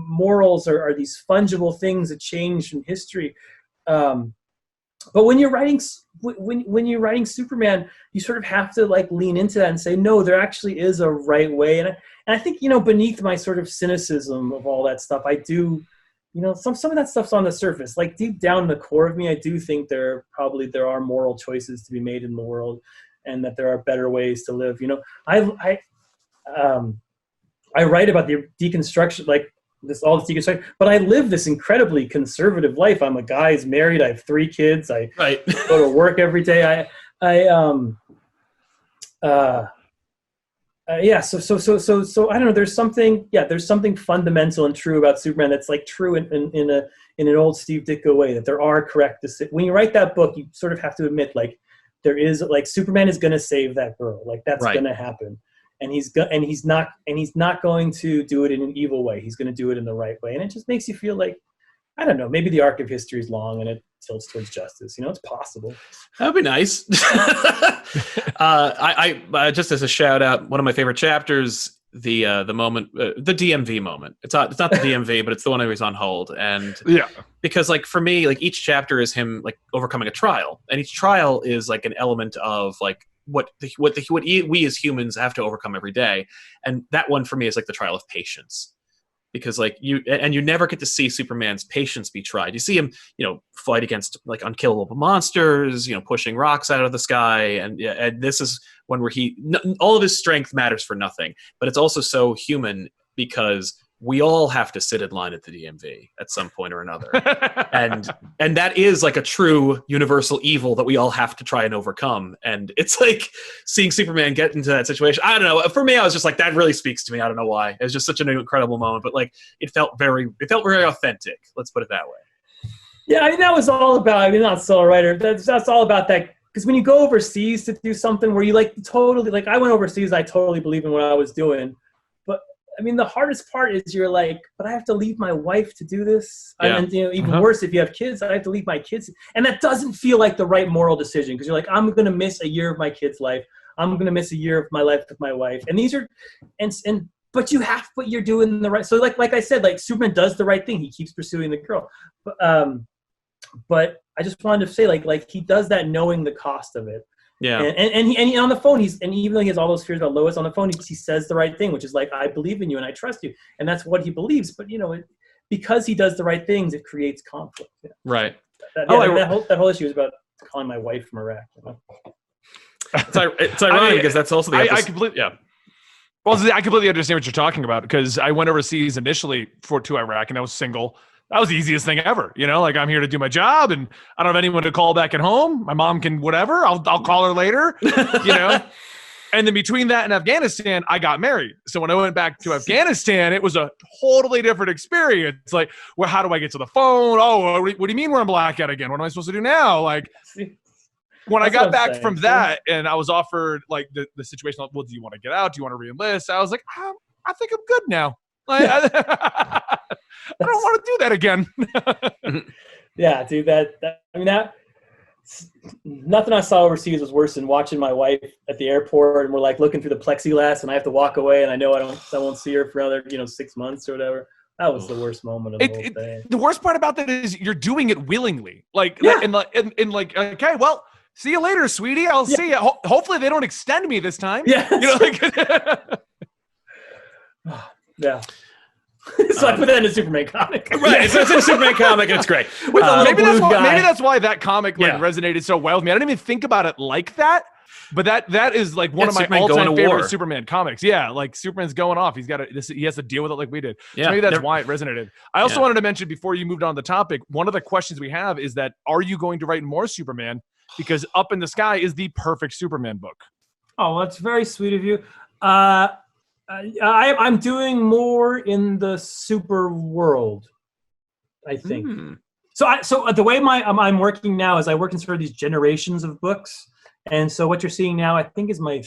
morals are these fungible things that change in history. But when you're writing when you're writing Superman, you sort of have to like lean into that and say, no, there actually is a right way, and I think beneath my sort of cynicism of all that stuff, I do. Some of that stuff's on the surface. Like deep down in the core of me, I do think there are moral choices to be made in the world, and that there are better ways to live. I write about the deconstruction, like all this deconstruction, but I live this incredibly conservative life. I'm a guy who's married. I have 3 kids. I go to work every day. So I don't know. There's something fundamental and true about Superman that's like true in an old Steve Ditko way, that there are correct decisions. When you write that book, you sort of have to admit, like, there is, like, Superman is going to save that girl, like that's going to happen, and he's not going to do it in an evil way. He's going to do it in the right way, and it just makes you feel like, I don't know, maybe the arc of history is long and it tilts towards justice. It's possible. That'd be nice. I just as a shout out, one of my favorite chapters, the moment, the DMV moment. It's not the DMV, but it's the one where he's on hold. And because like for me, like each chapter is him like overcoming a trial, and each trial is like an element of like what we as humans have to overcome every day. And that one for me is like the trial of patience. Because like you never get to see Superman's patience be tried. You see him, fight against like unkillable monsters, pushing rocks out of the sky, and this is one where all of his strength matters for nothing. But it's also so human because we all have to sit in line at the DMV at some point or another, and that is like a true universal evil that we all have to try and overcome. And it's like seeing Superman get into that situation. I don't know. For me, I was just like, that really speaks to me. I don't know why. It was just such an incredible moment, but like it felt very authentic. Let's put it that way. Yeah, I mean, that was all about. I mean, not solo writer. That's all about that. Because when you go overseas to do something where you like totally, like I went overseas, I totally believe in what I was doing. I mean, the hardest part is you're like, but I have to leave my wife to do this. Yeah. And even worse, if you have kids, I have to leave my kids. And that doesn't feel like the right moral decision, because you're like, I'm going to miss a year of my kid's life. I'm going to miss a year of my life with my wife. And these are, but you're doing the right. So like I said, like Superman does the right thing. He keeps pursuing the girl. But I just wanted to say, like he does that knowing the cost of it. Yeah, and he on the phone, even though he has all those fears about Lois, on the phone he says the right thing, which is like, I believe in you and I trust you, and that's what he believes. But because he does the right things, it creates conflict. Right. That whole issue is about calling my wife from Iraq. It's ironic because that's also the episode. I completely I completely understand what you're talking about, because I went overseas initially to Iraq, and I was single. That was the easiest thing ever. Like I'm here to do my job, and I don't have anyone to call back at home. My mom can whatever. I'll call her later. And then between that and Afghanistan, I got married. So when I went back to Afghanistan, it was a totally different experience. Like, well, how do I get to the phone? Oh, what do you mean we're in blackout again? What am I supposed to do now? Like, when I got back from that and I was offered like the situation, like, well, do you want to get out? Do you want to re-enlist? I was like, I think I'm good now. Like, I don't want to do that again. Yeah, dude. Nothing I saw overseas was worse than watching my wife at the airport, and we're like looking through the plexiglass, and I have to walk away, and I know I won't see her for another 6 months or whatever. That was the worst moment of the whole thing. The worst part about that is you're doing it willingly, like, okay, well, see you later, sweetie. I'll see you. Hopefully they don't extend me this time. Yeah, yeah. So I put that in a Superman comic. Right, it's in a Superman comic, and it's great. Maybe that's why that comic resonated so well with me. I didn't even think about it like that, but that is like one of my all-time favorite Superman comics. Yeah, like Superman's going off. He has to deal with it like we did. Yeah, so maybe that's why it resonated. I also wanted to mention before you moved on to the topic, one of the questions we have is that are you going to write more Superman? Because Up in the Sky is the perfect Superman book. Oh, well, that's very sweet of you. I'm doing more in the super world, I think. So the way I'm working now is I work in sort of these generations of books, and so what you're seeing now, I think, is my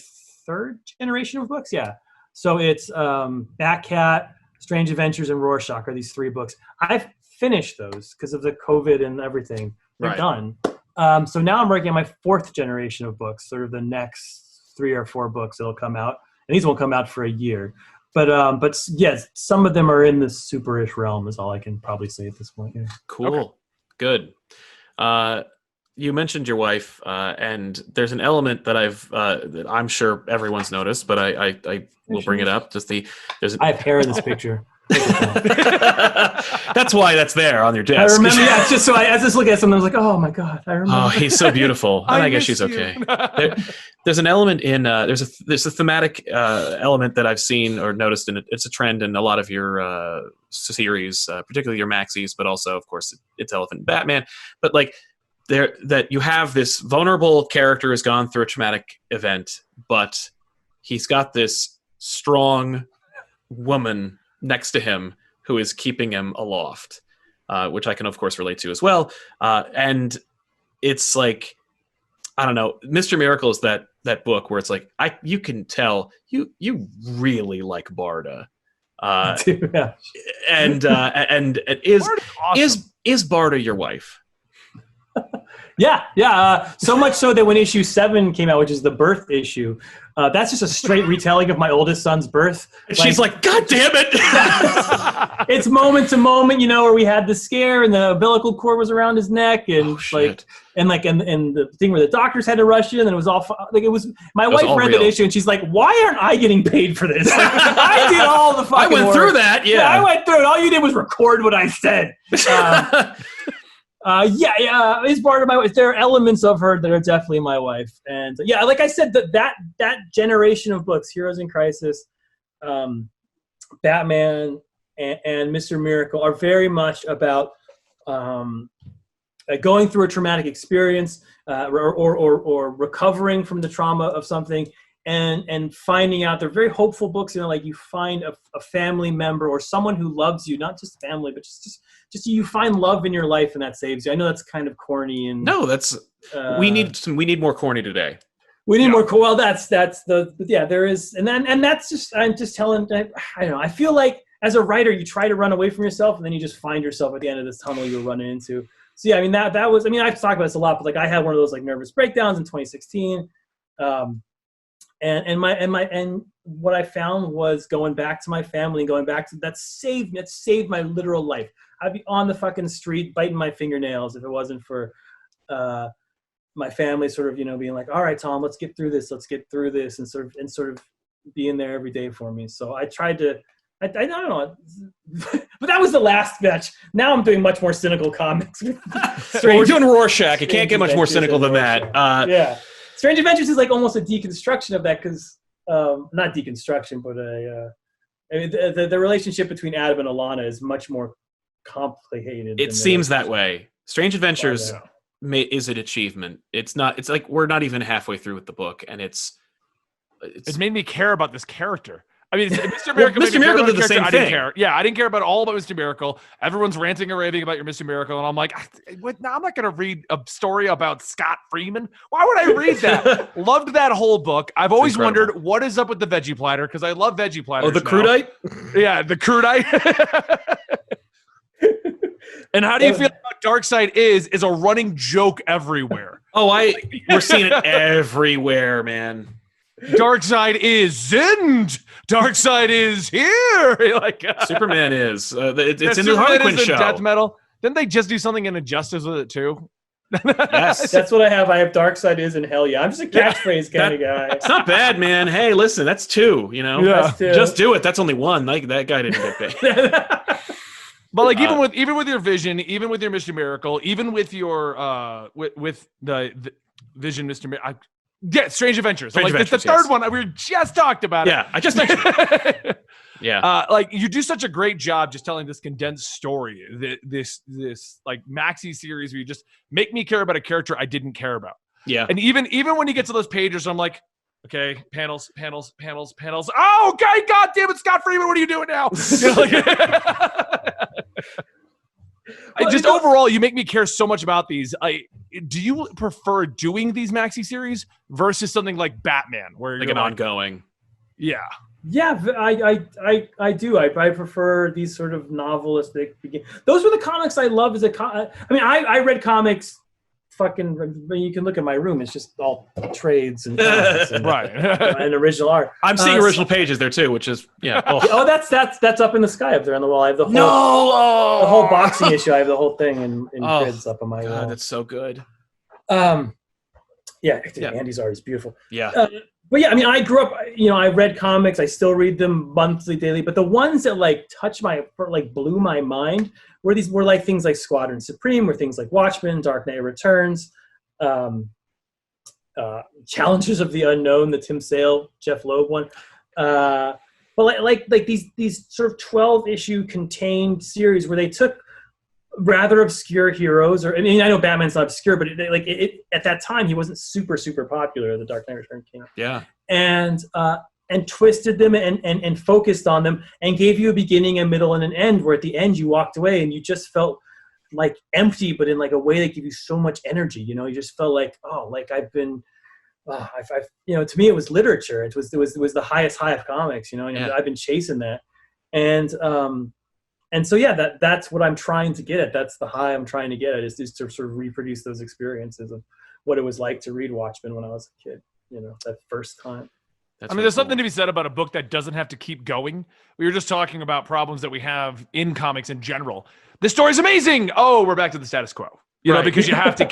third generation of books. Yeah. So it's Batcat, Strange Adventures, and Rorschach are these 3 books. I've finished those because of the COVID and everything. They're done. So now I'm working on my 4th generation of books, sort of the next 3 or 4 books that'll come out. And these won't come out for a year. But yes, some of them are in the super-ish realm is all I can probably say at this point. Yeah. Cool. Okay. Good. You mentioned your wife, and there's an element that that I'm sure everyone's noticed, but I will bring it up. I have hair in this picture. That's why that's there on your desk. I remember, it's just so I just look at something, I was like, oh my God, I remember. Oh, he's so beautiful. And I guess she's okay. There's an element in, there's a thematic element that I've seen or noticed, and it's a trend in a lot of your series, particularly your maxis, but also, of course, it's Elephant and Batman. But like, that you have this vulnerable character who's gone through a traumatic event, but he's got this strong woman next to him who is keeping him aloft, which I can of course relate to as well. And it's like, I don't know, Mr. Miracle is that book where it's like, you can tell you really like Barda. And is Barda your wife? Yeah. So much so that when issue 7 came out, which is the birth issue, that's just a straight retelling of my oldest son's birth. And she's like, God damn it! It's moment to moment, where we had the scare and the umbilical cord was around his neck, and and the thing where the doctors had to rush in, and it was all like it was. My wife read that issue, and she's like, "Why aren't I getting paid for this? I did all the fucking. I went through that. Yeah, I went through it. All you did was record what I said." Is part of my wife. There are elements of her that are definitely my wife, and like I said, that generation of books, Heroes in Crisis, Batman, and Mr. Miracle, are very much about going through a traumatic experience, or recovering from the trauma of something, and finding out. They're very hopeful books. Like you find a family member or someone who loves you, not just family, but just you find love in your life, and that saves you. I know that's kind of corny, and no, that's we need more corny today. We need more. Well, there is, and that's just. I'm just telling. I don't know. I feel like as a writer, you try to run away from yourself, and then you just find yourself at the end of this tunnel you're running into. So yeah, I mean that was. I mean, I've talked about this a lot, but like I had one of those like nervous breakdowns in 2016, and what I found was going back to my family and going back to that saved my literal life. I'd be on the fucking street biting my fingernails if it wasn't for my family sort of, being like, all right, Tom, let's get through this, and sort of being there every day for me. So I tried to, I don't know, but that was the last batch. Now I'm doing much more cynical comics. We're doing Rorschach. You can't get much more cynical than that. Yeah. Strange Adventures is like almost a deconstruction of that because, not deconstruction, but the relationship between Adam and Alana is much more complicated. It seems that way. Strange Adventures is an achievement. It's not. It's like we're not even halfway through with the book, and it made me care about this character. I mean, Mr. Miracle. Mr. Miracle did the same thing. I didn't care. Yeah, I didn't care about all about Mr. Miracle. Everyone's ranting and raving about your Mr. Miracle, and I'm like, I'm not going to read a story about Scott Freeman. Why would I read that? Loved that whole book. I've always wondered what is up with the veggie platter because I love veggie platters. Oh, the crudite? Yeah, the crudite. And how do you feel about Darkseid is a running joke everywhere? Oh, we're seeing it everywhere, man. Darkseid is Zind. Darkseid is here. Like Superman is. It's in the Superman Harley Quinn is in show. Death Metal. Didn't they just do something in Injustice with it too? Yes. That's what I have. I have Darkseid is in hell yeah. I'm just a catchphrase kind of guy. It's not bad, man. Hey, listen, that's 2, you know? Yeah. That's two. Just do it. That's only 1. Like, that guy didn't get paid. But like even with your Vision, even with your Mr. Miracle, even with your with the Vision Mr. Miracle, Strange Adventures. Strange It's the Adventures, third yes. one. We just talked about it. Yeah, I just mentioned it. Yeah. Like you do such a great job just telling this condensed story, this like maxi series where you just make me care about a character I didn't care about. Yeah. And even when you get to those pages, I'm like, okay, panels. Oh, okay, God damn it, Scott Freeman, what are you doing now? You know, like, overall, you make me care so much about these. Do you prefer doing these maxi series versus something like Batman, where Like you're an ongoing. Yeah. Yeah, I do. I prefer these sort of novelistic. Those were the comics I love as a. I mean, I read comics. Fucking, you can look at my room. It's just all trades and comics and, Right. and original art. I'm seeing original pages there too, which is Oh, that's up in the sky up there on the wall. I have the whole the whole boxing issue. I have the whole thing in grids up on my wall. God, that's so good. Yeah, Andy's art is beautiful. Yeah. But yeah, I mean, I grew up, I read comics. I still read them monthly, daily. But the ones that blew my mind were like things like Squadron Supreme, were things like Watchmen, Dark Knight Returns, Challenges of the Unknown, the Tim Sale, Jeff Loeb one. But like these sort of 12-issue contained series where they took rather obscure heroes, I know Batman's not obscure, but at that time he wasn't super popular. The Dark Knight Returns came out, Yeah. and twisted them and focused on them and gave you a beginning, a middle, and an end. Where at the end you walked away and you just felt like empty, but in like a way that gave you so much energy. You just felt like I've been. To me it was literature. It was the highest high of comics. I've been chasing that, and so yeah, that's what I'm trying to get at. That's the high I'm trying to get at, is to sort of reproduce those experiences of what it was like to read Watchmen when I was a kid. That first time. There's something to be said about a book that doesn't have to keep going. We were just talking about problems that we have in comics in general. This story's amazing. Oh, we're back to the status quo. Because you have to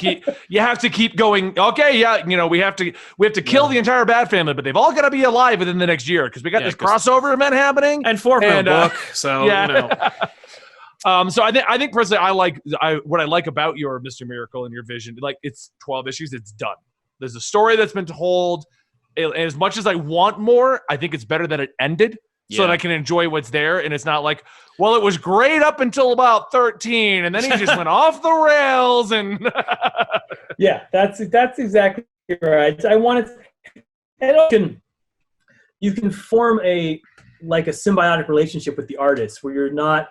keep going. Okay, yeah, we have to kill the entire Bat family, but they've all got to be alive within the next year because we got this crossover event happening and 4th book. So yeah. So I think personally, what I like about your Mr. Miracle and your Vision, like it's 12 issues, it's done. There's a story that's been told. As much as I want more, I think it's better that it ended. So that I can enjoy what's there, and it's not like, well, it was great up until about 13, and then he just went off the rails. And yeah, that's exactly right. I wanted, and you can form a symbiotic relationship with the artist, where you're not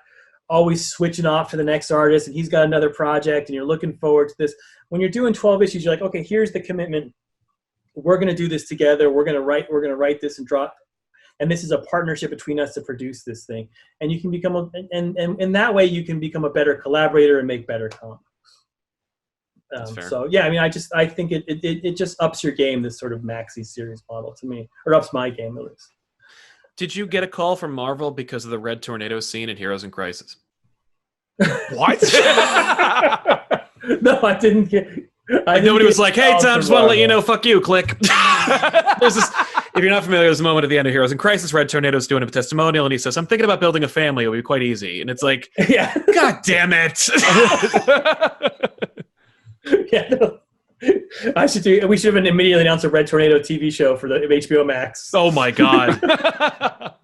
always switching off to the next artist, and he's got another project, and you're looking forward to this. When you're doing 12 issues, you're like, okay, here's the commitment. We're going to do this together. We're going to write this and draw. And this is a partnership between us to produce this thing. And you can become and in that way you can become a better collaborator and make better comics. So yeah, I think it just ups your game, this sort of maxi series model, to me, or ups my game at least. Did you get a call from Marvel because of the red tornado scene in Heroes in Crisis? What? No, I didn't get. Nobody was like, "Hey, Tom, just want to let you know, fuck you." Click. There's this. If you're not familiar, there's a moment at the end of Heroes in Crisis. Red Tornado's doing a testimonial, and he says, "I'm thinking about building a family. It'll be quite easy." And it's like, yeah, God damn it! Yeah, no. We should have immediately announced a Red Tornado TV show for the HBO Max. Oh my God!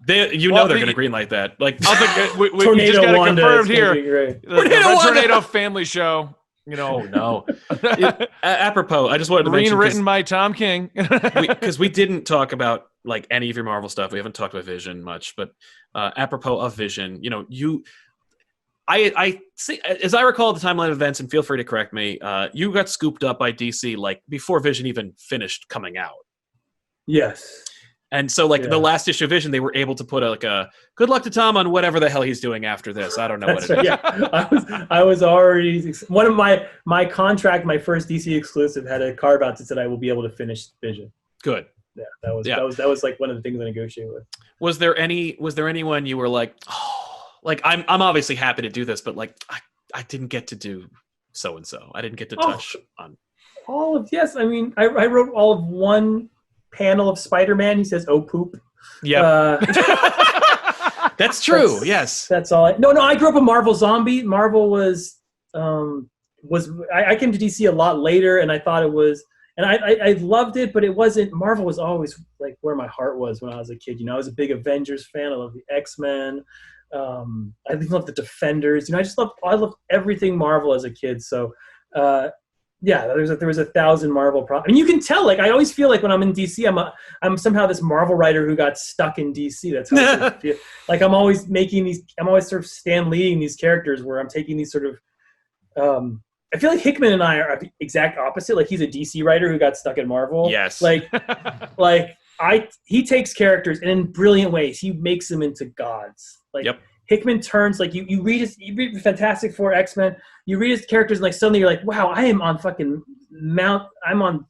They're going to greenlight that. Like, I think we just got it confirmed here. The Red Tornado family show. Oh no! Apropos, I just wanted to mention, written by Tom King, because we didn't talk about like any of your Marvel stuff. We haven't talked about Vision much, but apropos of Vision, I see, as I recall the timeline of events, and feel free to correct me. You got scooped up by DC like before Vision even finished coming out. Yes. And so, like, the last issue of Vision, they were able to put a good luck to Tom on whatever the hell he's doing after this. I don't know what it is. Yeah, I was already one of my contract, my first DC exclusive had a carve out that said I will be able to finish Vision. Good. Yeah, that was like one of the things I negotiated with. Was there anyone you were like, oh, like I'm obviously happy to do this, but like I didn't get to do so and so. I didn't get to touch on yes. I mean, I wrote all of one panel of Spider-Man. He says, "Oh poop." Yeah. That's true. Yes. That's all. No. I grew up a Marvel zombie. Marvel was I came to DC a lot later, and I thought it was, and I loved it, but it wasn't. Marvel was always like where my heart was when I was a kid. You know, I was a big Avengers fan. I love the X-Men. I love the Defenders. You know, I loved everything Marvel as a kid. So, yeah, there was 1,000 Marvel I mean, you can tell. Like, I always feel like when I'm in DC, I'm somehow this Marvel writer who got stuck in DC. That's how I feel. Like, I'm always sort of Stan Leeing these characters where I'm taking these sort of. I feel like Hickman and I are the exact opposite. Like, he's a DC writer who got stuck in Marvel. Yes. He takes characters and in brilliant ways he makes them into gods. Like. Yep. Hickman turns like you read the Fantastic Four, X-Men, you read his characters and like suddenly you're like, wow, I am on fucking I'm on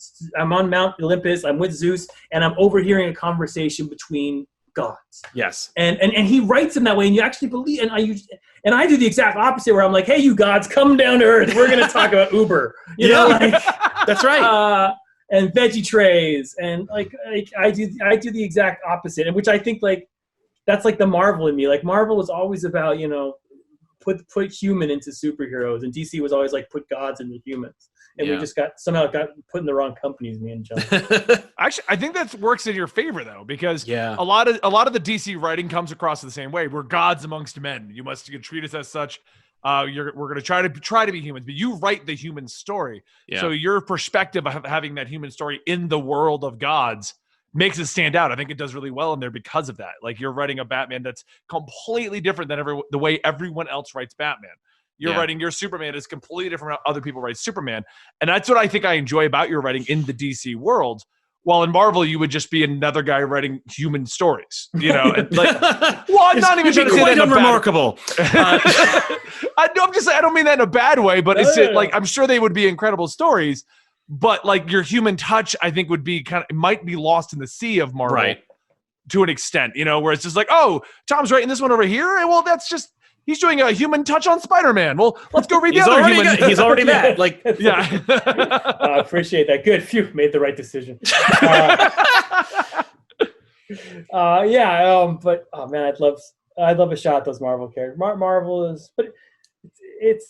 Mount Olympus, I'm with Zeus, and I'm overhearing a conversation between gods. Yes. And he writes them that way, and you actually believe. And I do the exact opposite, where I'm like, hey, you gods, come down to earth. We're gonna talk about Uber. You know, like, that's right. And veggie trays, and like I do the exact opposite, and which I think like. That's like the Marvel in me. Like Marvel was always about, you know, put human into superheroes, and DC was always like put gods into humans. And we just got put in the wrong companies, me and John. Actually, I think that works in your favor though, because a lot of the DC writing comes across the same way. We're gods amongst men. You must treat us as such. We're going to try to be humans, but you write the human story. Yeah. So your perspective of having that human story in the world of gods makes it stand out. I think it does really well in there because of that. Like you're writing a Batman that's completely different than the way everyone else writes Batman. You're writing your Superman is completely different from how other people write Superman. And that's what I think I enjoy about your writing in the DC world. While in Marvel, you would just be another guy writing human stories, you know. And like, well, I'm not even trying to say that unremarkable. I'm just saying I don't mean that in a bad way, but it's like I'm sure they would be incredible stories. But like your human touch, I think would be might be lost in the sea of Marvel to an extent, you know, where it's just like, oh, Tom's writing this one over here. Well, that's just he's doing a human touch on Spider-Man. Well, let's go read the other human. He's already that. Like, yeah. I appreciate that. Good. Phew, made the right decision. But oh man, I'd love a shot at those Marvel characters. Marvel is, but.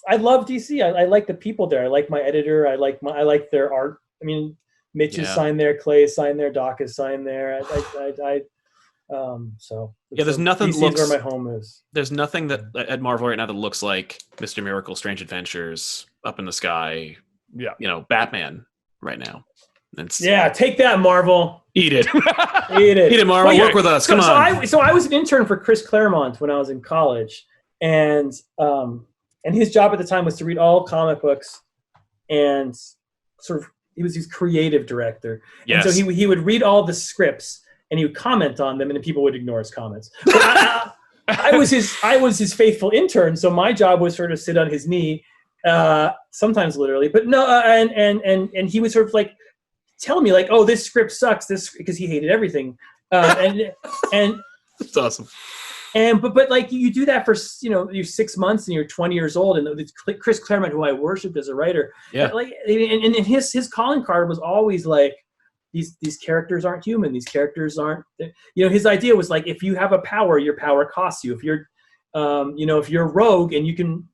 I love DC. I like the people there. I like my editor. I like their art. I mean, Mitch is signed there, Clay is signed there, Doc is signed there. So there's nothing DC is where my home is. There's nothing that at Marvel right now that looks like Mr. Miracle, Strange Adventures, Up in the Sky. Yeah, you know, Batman right now. Take that, Marvel. Eat it. Eat it, Marvel. Work with us. Come on. So I was an intern for Chris Claremont when I was in college, and his job at the time was to read all comic books, and sort of he was his creative director. Yes. And so he would read all the scripts and he would comment on them, and then people would ignore his comments. But I was his faithful intern, so my job was sort of sit on his knee, sometimes literally, but no, and he would sort of like tell me like, oh, this script sucks, because he hated everything, and that's awesome. But like you do that for, you know, you're 6 months and you're 20 years old, and it's Chris Claremont, who I worshipped as a writer, like and his calling card was always like, these characters aren't human, these characters aren't, you know, his idea was like, if you have a power, your power costs you. If you're if you're rogue and you can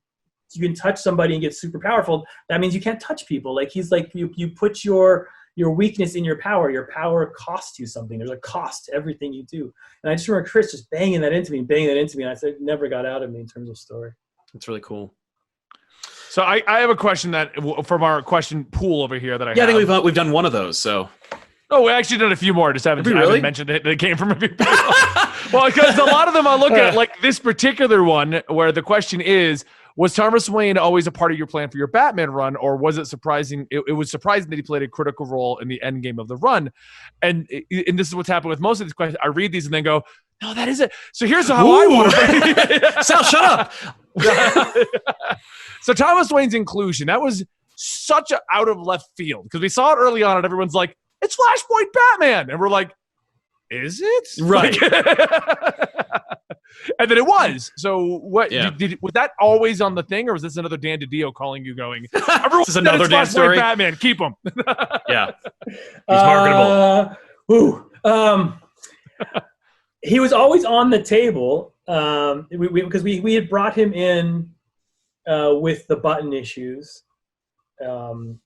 touch somebody and get super powerful, that means you can't touch people. Like he's like, you put your weakness in your power costs you something. There's a cost to everything you do. And I just remember Chris just banging that into me, and I said, it never got out of me in terms of story. It's really cool. So I have a question that from our question pool over here that I have. I think we've done one of those. So. Oh, we actually done a few more. Just haven't mentioned it. They came from a few people. Oh, Well, because a lot of them I look at, like this particular one, where the question is, Was Thomas Wayne always a part of your plan for your Batman run, or was it surprising? It was surprising that he played a critical role in the end game of the run. And this is what's happened with most of these questions. I read these and then go, no, that isn't. So here's how I want to. Sal, shut up. So Thomas Wayne's inclusion, that was such a out of left field because we saw it early on and everyone's like, it's Flashpoint Batman. And we're like, is it? Right. And then it was. So what Yeah. was that always on the thing, or was this another Dan DiDio calling you going, everyone This is another said Dan it's Flashpoint story. Batman, keep him. Yeah. He's marketable. He was always on the table because we had brought him in with the Button issues. And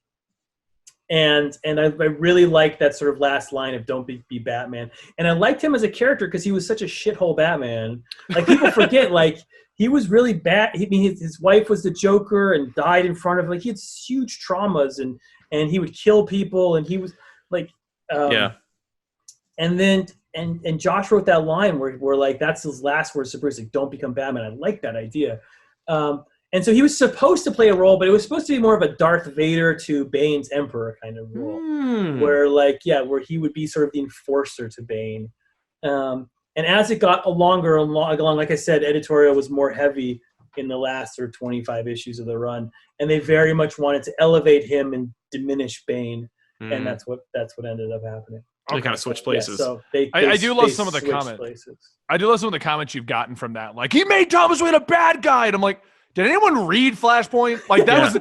I really liked that sort of last line of "Don't be Batman," and I liked him as a character because he was such a shithole Batman. Like people forget, like he was really bad. I mean, his wife was the Joker and died in front of. Like he had huge traumas and he would kill people and he was like, Yeah. And then and Josh wrote that line where like that's his last words to Bruce, like "Don't become Batman." I like that idea. And so he was supposed to play a role, but it was supposed to be more of a Darth Vader to Bane's Emperor kind of role, where he would be sort of the enforcer to Bane. And as it got along, like I said, editorial was more heavy in the last sort of 25 issues of the run, and they very much wanted to elevate him and diminish Bane, and that's what ended up happening. They kind of switch places. Yeah, so I do love some of the comments. Places. I do love some of the comments you've gotten from that. Like, he made Thomas Wayne a bad guy. And I'm like, did anyone read Flashpoint? Like that was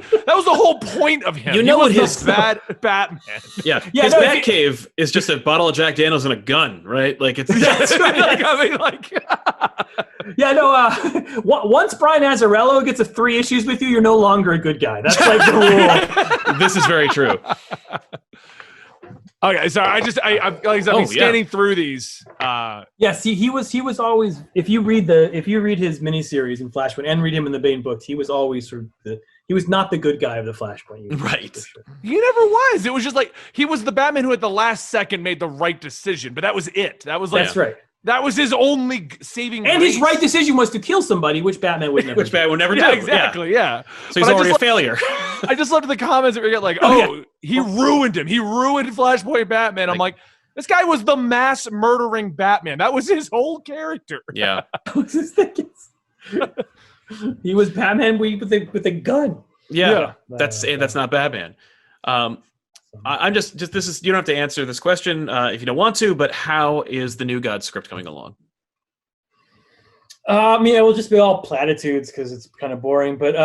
the whole point of him. You know what his bad Batman. Yeah, his Batcave is just a bottle of Jack Daniels and a gun, right? Like it's That's right. Like, I mean, like yeah, no. Once Brian Azzarello gets 3 issues with you, you're no longer a good guy. That's like the rule. This is very true. Okay, sorry. I've been scanning through these. Yes, he was always. If you read his miniseries in Flashpoint and read him in the Bane books, he was always sort of he was not the good guy of the Flashpoint. Right. Sure. He never was. It was just like he was the Batman who at the last second made the right decision, but that was it. That was like that's right. That was his only saving. And grace. his right decision was to kill somebody, which Batman would never. Which Batman would never do. Yeah, exactly. Yeah. So he's already a failure. I just loved the comments that we get like, he ruined him. He ruined Flashpoint Batman. I'm like, this guy was the mass murdering Batman. That was his whole character. Yeah. That was his thing. He was Batman with a gun. Yeah. That's not Batman. I'm just this is, you don't have to answer this question if you don't want to, but how is the New God script coming along? I mean, it will just be all platitudes because it's kind of boring, but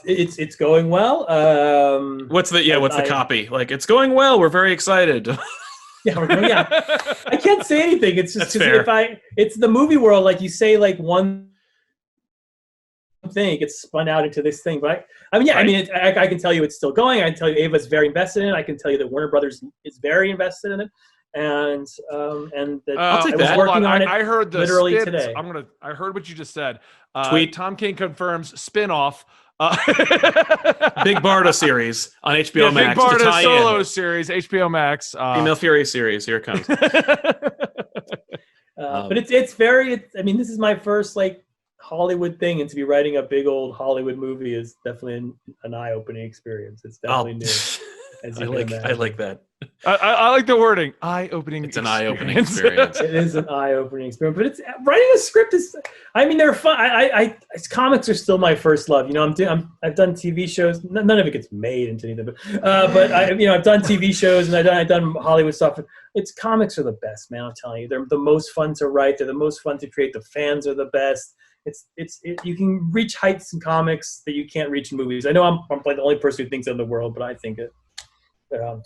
it's going well. What's the copy? Like, it's going well. We're very excited. I can't say anything. It's just because it's the movie world. Like you say, like one thing, it gets spun out into this thing. But I can tell you it's still going. I can tell you Ava's very invested in it. I can tell you that Warner Brothers is very invested in it. And that I'll take I was that. working on it. I heard the literally spin, today. I heard what you just said. Tweet. Tom King confirms spin-off. Big Barda series on HBO Max. Big to Barda tie solo in. series, HBO Max. Female Fury series. Here it comes. But it's very. I mean, this is my first like Hollywood thing, and to be writing a big old Hollywood movie is definitely an eye-opening experience. It's definitely new. As you I like that. I like the wording. Eye-opening. It's an eye-opening experience. It is an eye-opening experience, but it's writing a script is. I mean, they're fun. Comics are still my first love. You know, I've done TV shows. None of it gets made into anything, but I've done TV shows and I've done Hollywood stuff. Comics are the best, man. I'm telling you, they're the most fun to write. They're the most fun to create. The fans are the best. You can reach heights in comics that you can't reach in movies. I know I'm like the only person who thinks that in the world, but I think it.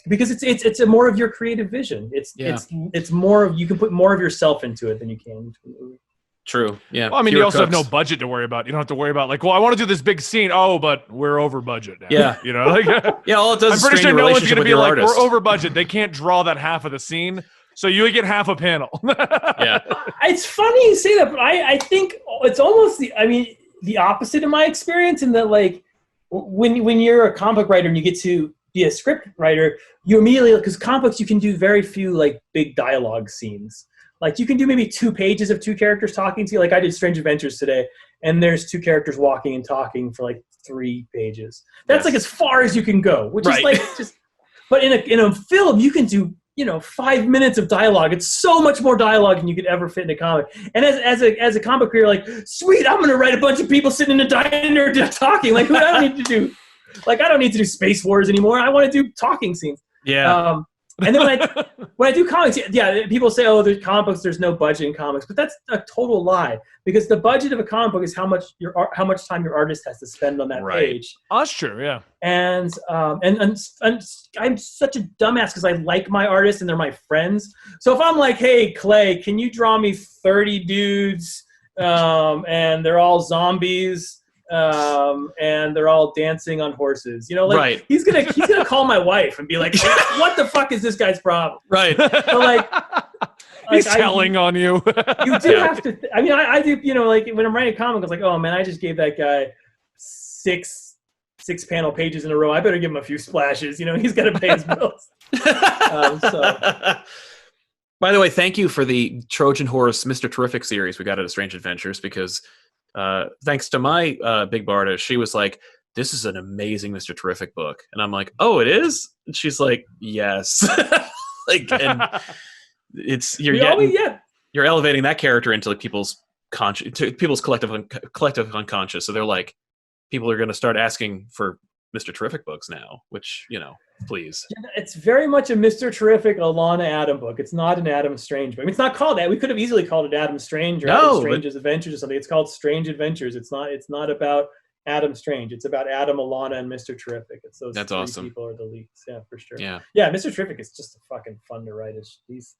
Because it's a more of your creative vision. It's more of, you can put more of yourself into it than you can into a movie. True. Yeah. Well, I mean, you also have no budget to worry about. You don't have to worry about like, well, I want to do this big scene. Oh, but we're over budget now. Yeah. You know, like yeah. All it does I'm is pretty sure no one's going to be like, artist. we're over budget. They can't draw that half of the scene, so you get half a panel. Yeah. It's funny you say that, but I think it's almost the opposite in my experience. In that, like, when you're a comic writer and you get to be a script writer, you immediately, because comics, you can do very few like big dialogue scenes. Like you can do maybe 2 pages of 2 characters talking to you. Like I did Strange Adventures today, and there's two characters walking and talking for like 3 pages. That's like as far as you can go, which is like just. But in a film, you can do 5 minutes of dialogue. It's so much more dialogue than you could ever fit in a comic. And as a comic creator, like, sweet, I'm going to write a bunch of people sitting in a diner just talking. Like, I don't need to do, like, I don't need to do Space Wars anymore. I want to do talking scenes. Yeah. And then when I do comics, people say, oh, there's comic books, there's no budget in comics, but that's a total lie, because the budget of a comic book is how much time your artist has to spend on that page. Oh, that's true, yeah. And I'm such a dumbass because I like my artists and they're my friends. So if I'm like, hey, Clay, can you draw me 30 dudes and they're all zombies? And they're all dancing on horses. He's gonna call my wife and be like, "What the fuck is this guy's problem?" Right. So he's telling on you. You do have to. I do. When I'm writing a comic, I was like, "Oh man, I just gave that guy six panel pages in a row. I better give him a few splashes. He's got to pay his bills." By the way, thank you for the Trojan Horse Mr. Terrific series we got at Strange Adventures, because thanks to my big Barda, she was like, this is an amazing Mr. Terrific book. And I'm like, oh, it is? And she's like, yes. And it's you're elevating that character into like people's collective unconscious. So they're like, people are going to start asking for Mr. Terrific books now, which, please. It's very much a Mr. Terrific Alana Adam book. It's not an Adam Strange book. It's not called that. We could have easily called it Adam Strange or Adam Strange's Adventures or something. It's called Strange Adventures. It's not about Adam Strange. It's about Adam, Alana, and Mr. Terrific. It's those That's three awesome. people are the leads. Yeah, for sure. Yeah. Yeah, Mr. Terrific is just fucking fun to write. He's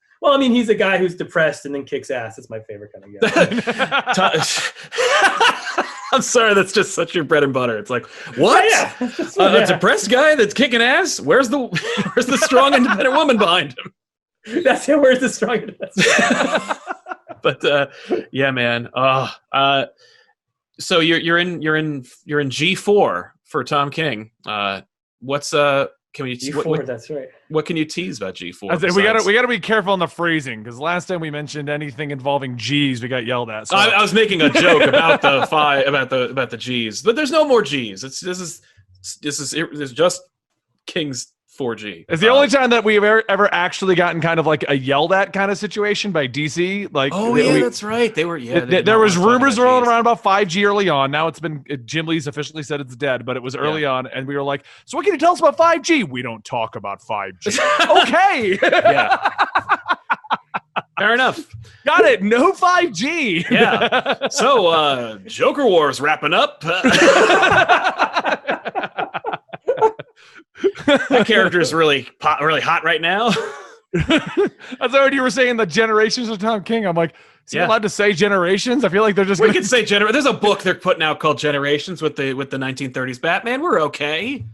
a guy who's depressed and then kicks ass. It's my favorite kind of guy. I'm sorry, that's just such your bread and butter. It's like, what? A depressed guy that's kicking ass? Where's the strong independent woman behind him? That's it. Where's the strong independent? But yeah, man. So you're in G4 for Tom King. What's can we G4? That's right. What can you tease about G4? We gotta be careful on the phrasing, because last time we mentioned anything involving G's, we got yelled at. So. I was making a joke about about the G's, but there's no more G's. This is just King's 4G. It's the only time that we've ever actually gotten kind of like a yelled at kind of situation by DC. Like, that's right. They were there was rumors rolling around about 5G early on. Now Jim Lee's officially said it's dead, but it was early on, and we were like, so what can you tell us about 5G? We don't talk about 5G. Okay. Yeah. Fair enough. Got it. No 5G. Yeah. So Joker War's wrapping up. That character is really hot right now. I thought you were saying the generations of Tom King. I'm like, is he allowed to say generations? I feel like they're just. We could say There's a book they're putting out called Generations with the 1930s Batman. We're okay.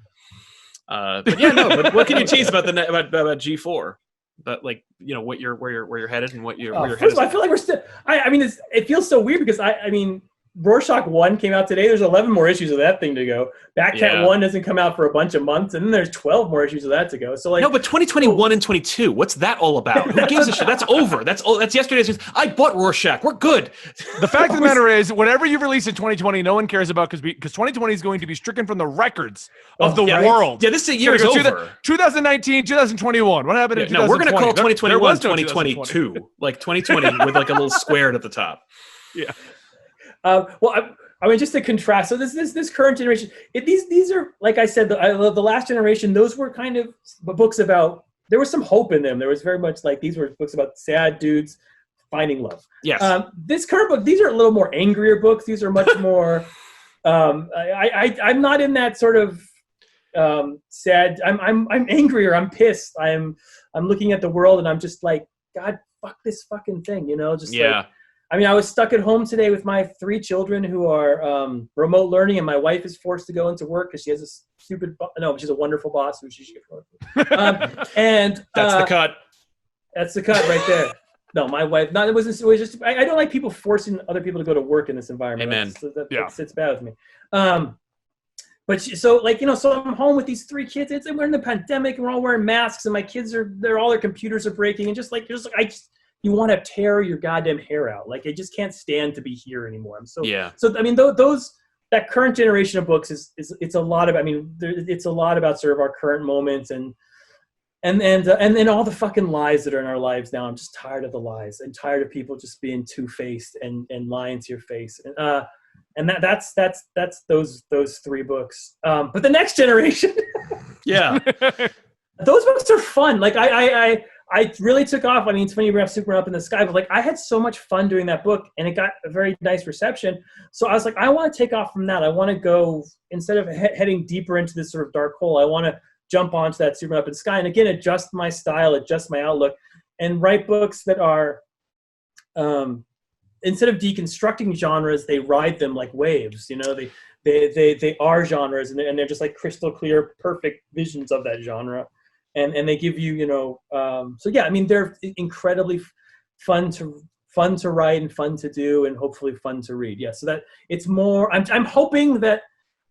But yeah, no. But what can you tease about about G4? But like, where you're headed and where you're headed. First of all, I feel like we're still. It feels so weird because Rorschach 1 came out today. There's 11 more issues of that thing to go. Batcat 1 doesn't come out for a bunch of months, and then there's 12 more issues of that to go. So like, no, but 2021 and 22, what's that all about? Who gives a shit? That's over. That's yesterday's news. I bought Rorschach. We're good. The fact of the matter is, whatever you release in 2020, no one cares about because 2020 is going to be stricken from the records of the world. Yeah, this year is over. 2019, 2021. What happened in 2020? No, we're going to call 2021 2022. Like 2020 with like a little squared at the top. Yeah. Just to contrast. So this current generation, these are, like I said, the last generation. Those were kind of books about. There was some hope in them. There was very much like these were books about sad dudes finding love. Yes. This current book, these are a little more angrier books. These are much more. I'm not in that sort of sad. I'm angrier. I'm pissed. I'm looking at the world and I'm just like, God, fuck this fucking thing. Like, I was stuck at home today with my 3 children who are remote learning, and my wife is forced to go into work because she has a stupid. She's a wonderful boss who she should get from. And that's the cut. That's the cut right there. No, my wife. No, it was just. I don't like people forcing other people to go to work in this environment. Amen. That sits bad with me. So I'm home with these 3 kids. We're in the pandemic, and we're all wearing masks, and my kids they're all their computers are breaking, and you want to tear your goddamn hair out. Like, I just can't stand to be here anymore. I'm so Yeah. So I mean, that current generation of books it's a lot of. I mean, it's a lot about sort of our current moments and then all the fucking lies that are in our lives now. I'm just tired of the lies and tired of people just being two-faced and lying to your face. And that's those 3 books. But the next generation, Yeah. those books are fun. Like I really took off. I mean, it's funny you bring up Superman Up in the Sky, but like I had so much fun doing that book, and it got a very nice reception. So I was like, I want to take off from that. I want to go, instead of heading deeper into this sort of dark hole, I want to jump onto that Superman Up in the Sky, and again, adjust my style, adjust my outlook, and write books that are, instead of deconstructing genres, they ride them like waves. You know, they are genres, and they're just like crystal clear, perfect visions of that genre. And they give you, so yeah, I mean, they're incredibly fun to write and fun to do, and hopefully fun to read. Yeah, so that it's more. I'm hoping that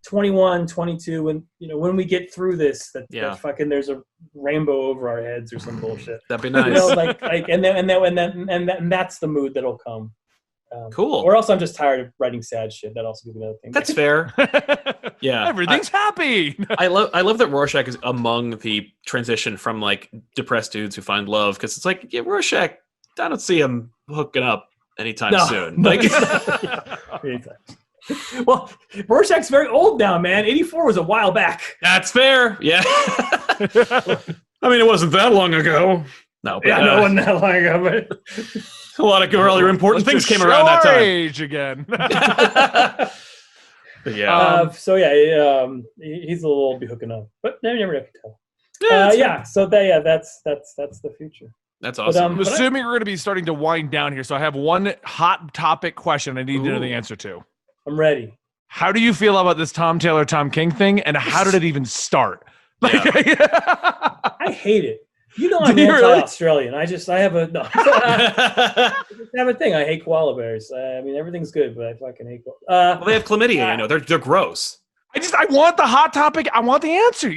21, 22, when we get through this, that fucking there's a rainbow over our heads or some bullshit. That'd be nice. And that's the mood that'll come. Cool. Or else I'm just tired of writing sad shit. That also could be another thing. That's fair. Yeah. Everything's happy. I love that Rorschach is among the transition from like depressed dudes who find love, because it's like, yeah, Rorschach, I don't see him hooking up anytime soon. Like, well, Rorschach's very old now, man. 84 was a while back. That's fair. Yeah. I mean, it wasn't that long ago. No, but, no, it wasn't that long ago, but a lot of really important things came around that time. Age again. Yeah. So yeah, he's a little be hooking up, but never can tell. Yeah. So that's the future. That's awesome. I'm assuming we're going to be starting to wind down here, so I have one hot topic question I need to know the answer to. I'm ready. How do you feel about this Tom Taylor, Tom King thing, and how did it even start? I hate it. You know, I'm anti-Australian. I have a thing. I hate koala bears. I mean, everything's good, but I fucking hate koala. Well, they have chlamydia. They're gross. I want the hot topic. I want the answer.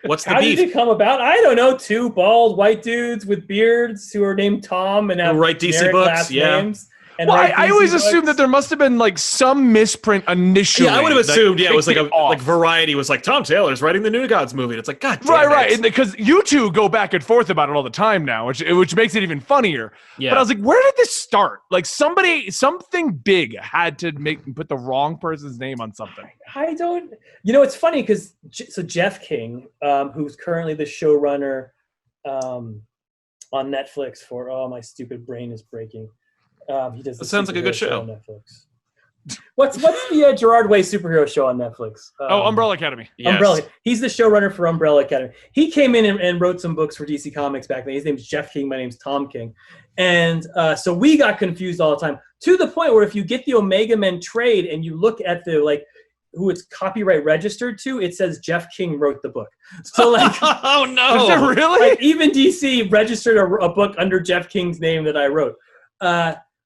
What's the How beef? did it come about? I don't know. 2 bald white dudes with beards who are named Tom and have write DC generic books. last names. Well, I always assumed that there must have been like some misprint initially. Yeah, I would have assumed. Yeah, it was like Variety was like, Tom Taylor's writing the New Gods movie. And it's like, God damn it. Right, and because you two go back and forth about it all the time now, which makes it even funnier. Yeah. But I was like, where did this start? Like something big had to put the wrong person's name on something. I don't. It's funny because Jeff King, who's currently the showrunner on Netflix for my stupid brain is breaking. He does. That sounds like a good show. On Netflix. What's the Gerard Way superhero show on Netflix? Umbrella Academy. Yes. Umbrella. He's the showrunner for Umbrella Academy. He came in and wrote some books for DC Comics back then. His name's Jeff King. My name's Tom King. And so we got confused all the time, to the point where if you get the Omega Men trade and you look at the who it's copyright registered to, it says Jeff King wrote the book. So oh no, is it really? Even DC registered a book under Jeff King's name that I wrote.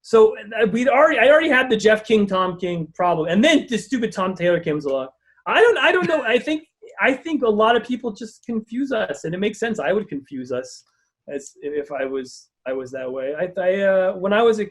So I already had the Jeff King, Tom King problem, and then the stupid Tom Taylor comes along. I don't know. I think a lot of people just confuse us, and it makes sense. I would confuse us as if I was that way. When I was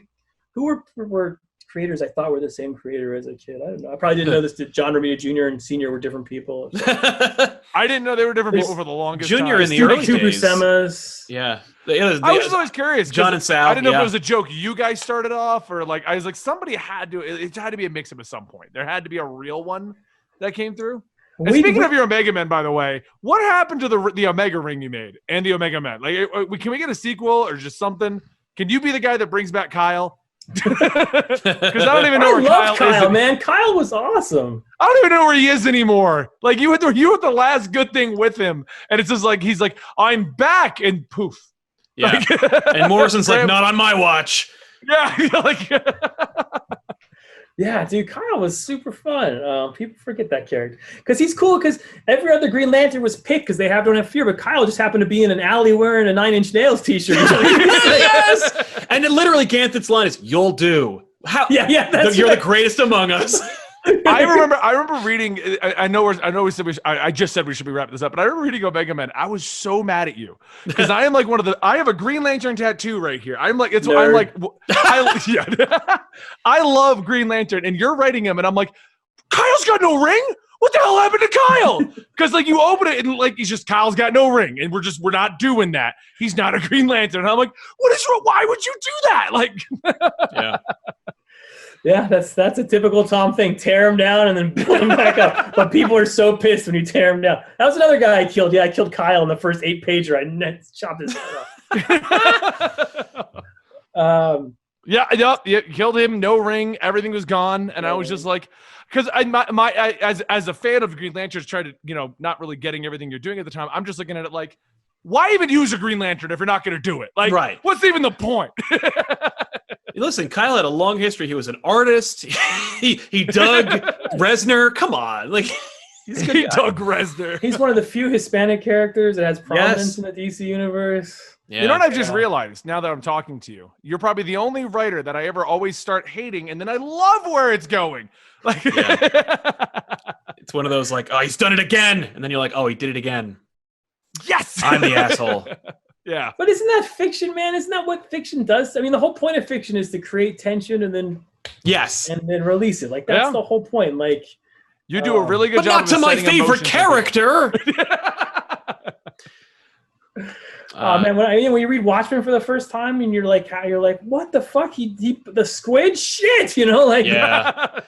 who were creators I thought were the same creator as a kid. I don't know. I probably didn't know this. That John Romita Jr. and Senior were different people. I didn't know they were different people for the longest Junior time. in the early Two days. Buscema's. Yeah. I was just always curious. John and Sal. I didn't know if it was a joke you guys started off, or I was like, somebody had to. It had to be a mix-up at some point. There had to be a real one that came through. And speaking of your Omega Men, by the way, what happened to the Omega ring you made and the Omega Men? Can we get a sequel or just something? Can you be the guy that brings back Kyle? Because I don't even know where Kyle is. Man, Kyle was awesome. I don't even know where he is anymore. You were the last good thing with him, and it's just like he's like, I'm back, and poof. Yeah. And Morrison's like, not on my watch. Yeah. Yeah, dude, Kyle was super fun. People forget that character because he's cool. Because every other Green Lantern was picked because they don't have fear, but Kyle just happened to be in an alley wearing a 9 Inch Nails t-shirt. Yes, and then literally Ganthet's line is, "You'll do." How? Yeah, you're the greatest among us. I remember reading. I just said we should be wrapping this up, but I remember reading Omega Men. I was so mad at you because I am like I have a Green Lantern tattoo right here. I'm like, I love Green Lantern, and you're writing him, and I'm like, Kyle's got no ring. What the hell happened to Kyle? Because like you open it and like he's just Kyle's got no ring, and we're not doing that. He's not a Green Lantern. And I'm like, what is wrong? Why would you do that? Like, Yeah. Yeah, that's a typical Tom thing. Tear him down and then build him back up. But people are so pissed when you tear him down. That was another guy I killed. Yeah, I killed Kyle in the first 8-pager. I chopped his head off. Yeah, killed him. No ring. Everything was gone, and I was just like, because as a fan of Green Lanterns, try to not really getting everything you're doing at the time. I'm just looking at it like, why even use a Green Lantern if you're not going to do it? Like, right. What's even the point? Listen, Kyle had a long history. He was an artist. He dug Reznor. Come on, like he dug Reznor. He's one of the few Hispanic characters that has prominence in the DC universe. Yeah. You know what I've just realized now that I'm talking to you? You're probably the only writer that I ever always start hating, and then I love where it's going. Like, it's one of those like, oh, he's done it again, and then you're like, oh, he did it again. Yes, I'm the asshole. Yeah, but isn't that fiction, man? Isn't that what fiction does? I mean, the whole point of fiction is to create tension and then release it. Like that's the whole point. Like you do a really good but job. Not to my favorite character. Man, when you read Watchmen for the first time and you're like, what the fuck? The squid shit, like yeah.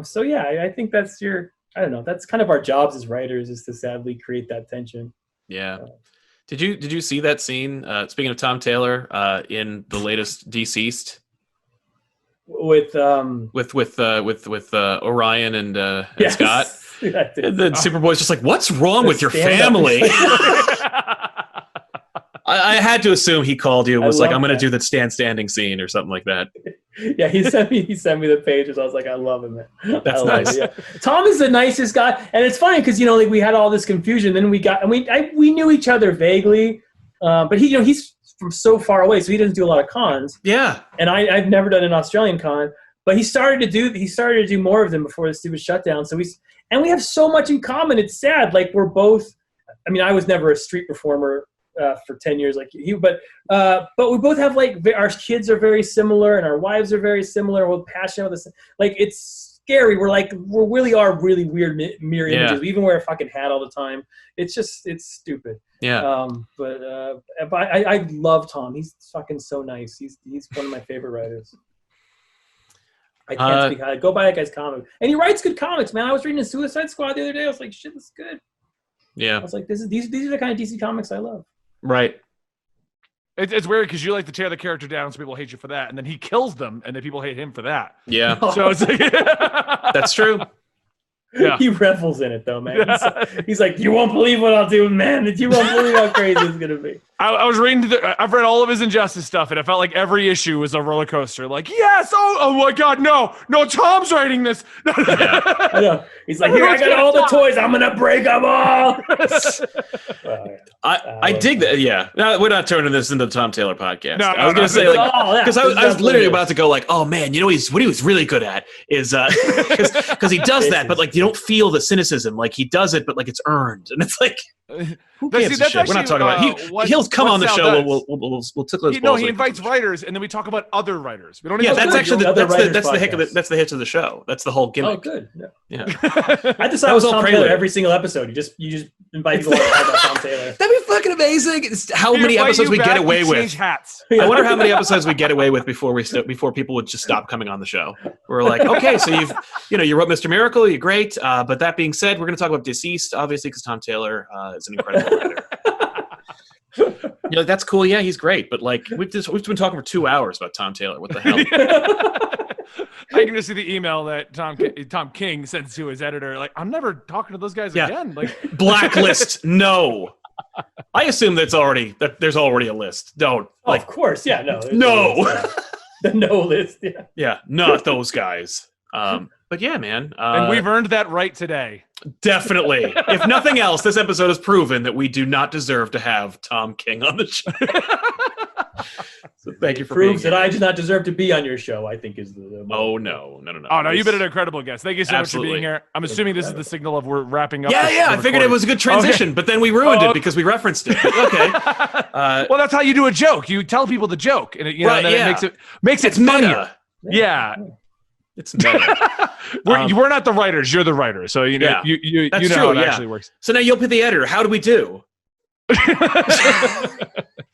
So yeah, I think that's I don't know. That's kind of our jobs as writers is to sadly create that tension. Yeah. Did you see that scene? Speaking of Tom Taylor, in the latest Deceased, with Orion and yes. Scott, and then Superboy's just like, "What's wrong with your stand-up. family?" I had to assume he called you and was like, "I'm going to do the standing scene" or something like that. Yeah, he sent me the pages. I was like, I love him, man. That's nice. Yeah. Tom is the nicest guy, and it's funny because like we had all this confusion. Then we knew each other vaguely, but he's from so far away, so he doesn't do a lot of cons. Yeah, and I've never done an Australian con, but he started to do more of them before the stupid shutdown. So we have so much in common. It's sad. Like we're both. I mean, I was never a street performer. For 10 years like you, but we both have like our kids are very similar and our wives are very similar. We're passionate about this. Like it's scary. We really are really weird mirror images. We even wear a fucking hat all the time. It's stupid. Yeah. But I love Tom. He's fucking so nice. He's one of my favorite writers. I can't speak high. Go buy that guy's comic, and he writes good comics, man. I was reading Suicide Squad the other day. I was like, shit, this is good. Yeah. I was like, these are the kind of DC comics I love. Right. It's weird because you like to tear the character down, so people hate you for that, and then he kills them, and then people hate him for that. Yeah. So it's like that's true. Yeah. He revels in it though, man. He's like, you won't believe what I'll do, man. You won't believe how crazy it's gonna be. I was reading. I've read all of his Injustice stuff, and it felt like every issue was a roller coaster. Like, yes, oh my God, no, Tom's writing this. I know. He's like, here, I got all the toys. I'm gonna break them all. I dig that. Yeah, no, we're not turning this into the Tom Taylor podcast. No, I was gonna say because I was literally about to go like, oh man, what he was really good at is because he does that, but like you don't feel the cynicism. Like he does it, but like it's earned, and it's like. Who gives a shit? We're not talking about. He'll come on the show. We'll tickle his balls. He invites writers, and then we talk about other writers. We don't. Yeah, that's actually that's the hitch of the show. That's the whole gimmick. Oh, good. Yeah. I decided was Tom Taylor every single episode. You just invite people to talk about Tom Taylor. That'd be fucking amazing. It's how many episodes we get away with. Change hats. I wonder how many episodes we get away with before people would just stop coming on the show. We're like, okay, so you wrote Mr. Miracle, you're great. But that being said, we're going to talk about Deceased, obviously, because Tom Taylor is an incredible writer. You're like, that's cool. Yeah, he's great. But like, we've been talking for 2 hours about Tom Taylor. What the hell? I can just see the email that Tom King sends to his editor. Like, I'm never talking to those guys again. Like, blacklist. No. I assume there's already a list. Don't. Of course. Yeah. No. No. The no list. Yeah. Yeah. Not those guys. But yeah, man. And we've earned that right today. Definitely. If nothing else, this episode has proven that we do not deserve to have Tom King on the show. So thank you for proves being that here. I do not deserve to be on your show. I think is the Oh no. Oh no, you've been an incredible guest. Thank you so much for Absolutely. being here. I'm assuming this is the signal of we're wrapping up. Yeah, the I figured it was a good transition, but then we ruined it because we referenced it. But okay. Well, that's how you do a joke. You tell people the joke, and Right, then yeah. it makes it It's funnier. meta. Yeah. It's meta. We're not the writers. You're the writer. So you know Yeah. you That's know true, how it yeah. actually works. So now you'll be the editor. How do we do?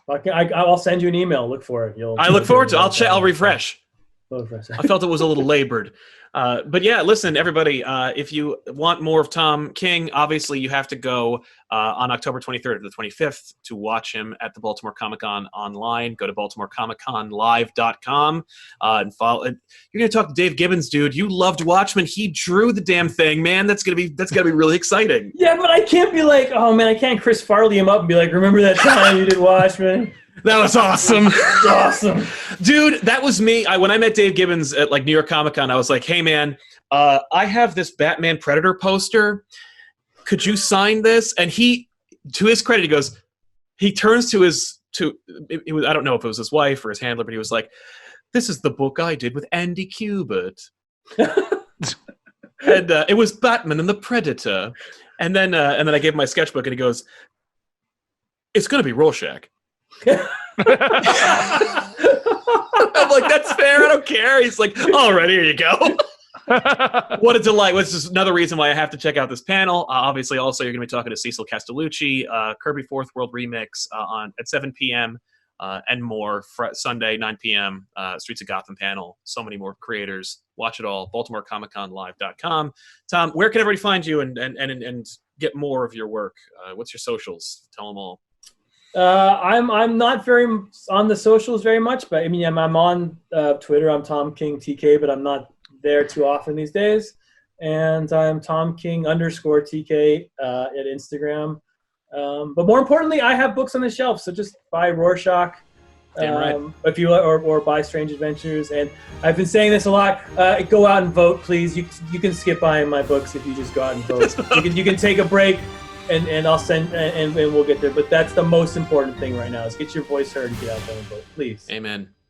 I'll send you an email. Look for it. I look forward to it. I'll check. I'll refresh. I I felt it was a little labored. But yeah, listen, everybody, if you want more of Tom King, obviously you have to go on October 23rd to the 25th to watch him at the Baltimore Comic-Con online. Go to BaltimoreComicConLive.com and follow. You're going to talk to Dave Gibbons, dude. You loved Watchmen. He drew the damn thing, man. That's gonna be really exciting. Yeah, but I can't be like, oh man, I can't Chris Farley him up and be like, remember that time you did Watchmen? That was awesome. It's awesome. Dude, that was me. When I met Dave Gibbons at like New York Comic Con, I was like, hey man, I have this Batman Predator poster. Could you sign this? And he, to his credit, he turns to I don't know if it was his wife or his handler, but he was like, this is the book I did with Andy Kubert. And it was Batman and the Predator. And then I gave him my sketchbook and he goes, it's going to be Rorschach. I'm like, that's fair. I don't care. He's like, all right, here you go. What a delight. Which is another reason why I have to check out this panel. Obviously, also, you're going to be talking to Cecil Castellucci, Kirby Fourth World Remix at 7 p.m. And more. Sunday, 9 p.m. Streets of Gotham panel. So many more creators. Watch it all. BaltimoreComicConLive.com. Tom, where can everybody find you and get more of your work? What's your socials? Tell them all. I'm not very on the socials very much, but I mean, I'm on Twitter. I'm Tom King TK, but I'm not there too often these days. And I'm Tom King _TK at Instagram. But more importantly, I have books on the shelf, so just buy Rorschach. Damn right. If you or buy Strange Adventures. And I've been saying this a lot. Go out and vote, please. You can skip buying my books if you just go out and vote. you can take a break. And I'll send and we'll get there. But that's the most important thing right now is get your voice heard and get out there and vote, please. Amen.